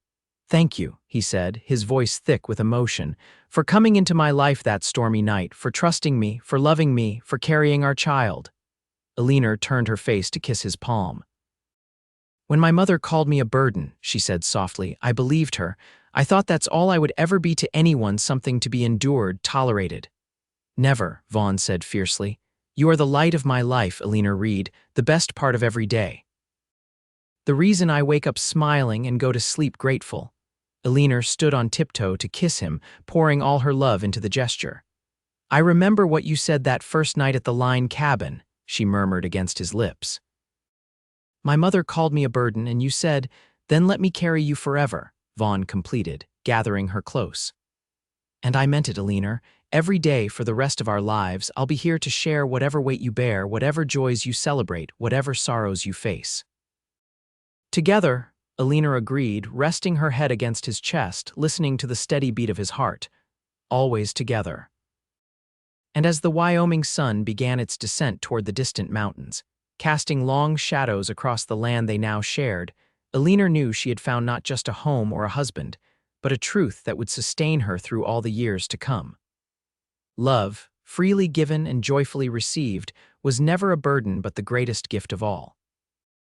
"Thank you," he said, his voice thick with emotion, "for coming into my life that stormy night, for trusting me, for loving me, for carrying our child." Eleanor turned her face to kiss his palm. "When my mother called me a burden," she said softly, "I believed her. I thought that's all I would ever be to anyone, something to be endured, tolerated." "Never," Vaughn said fiercely. "You are the light of my life, Eleanor Reed, the best part of every day. The reason I wake up smiling and go to sleep grateful." Eleanor stood on tiptoe to kiss him, pouring all her love into the gesture. "I remember what you said that first night at the Line cabin," she murmured against his lips. "My mother called me a burden, and you said, 'Then let me carry you forever,'" Vaughn completed, gathering her close. "And I meant it, Eleanor. Every day for the rest of our lives, I'll be here to share whatever weight you bear, whatever joys you celebrate, whatever sorrows you face." "Together," Eleanor agreed, resting her head against his chest, listening to the steady beat of his heart. always together. And as the Wyoming sun began its descent toward the distant mountains, casting long shadows across the land they now shared, Eleanor knew she had found not just a home or a husband, but a truth that would sustain her through all the years to come. Love, freely given and joyfully received, was never a burden but the greatest gift of all.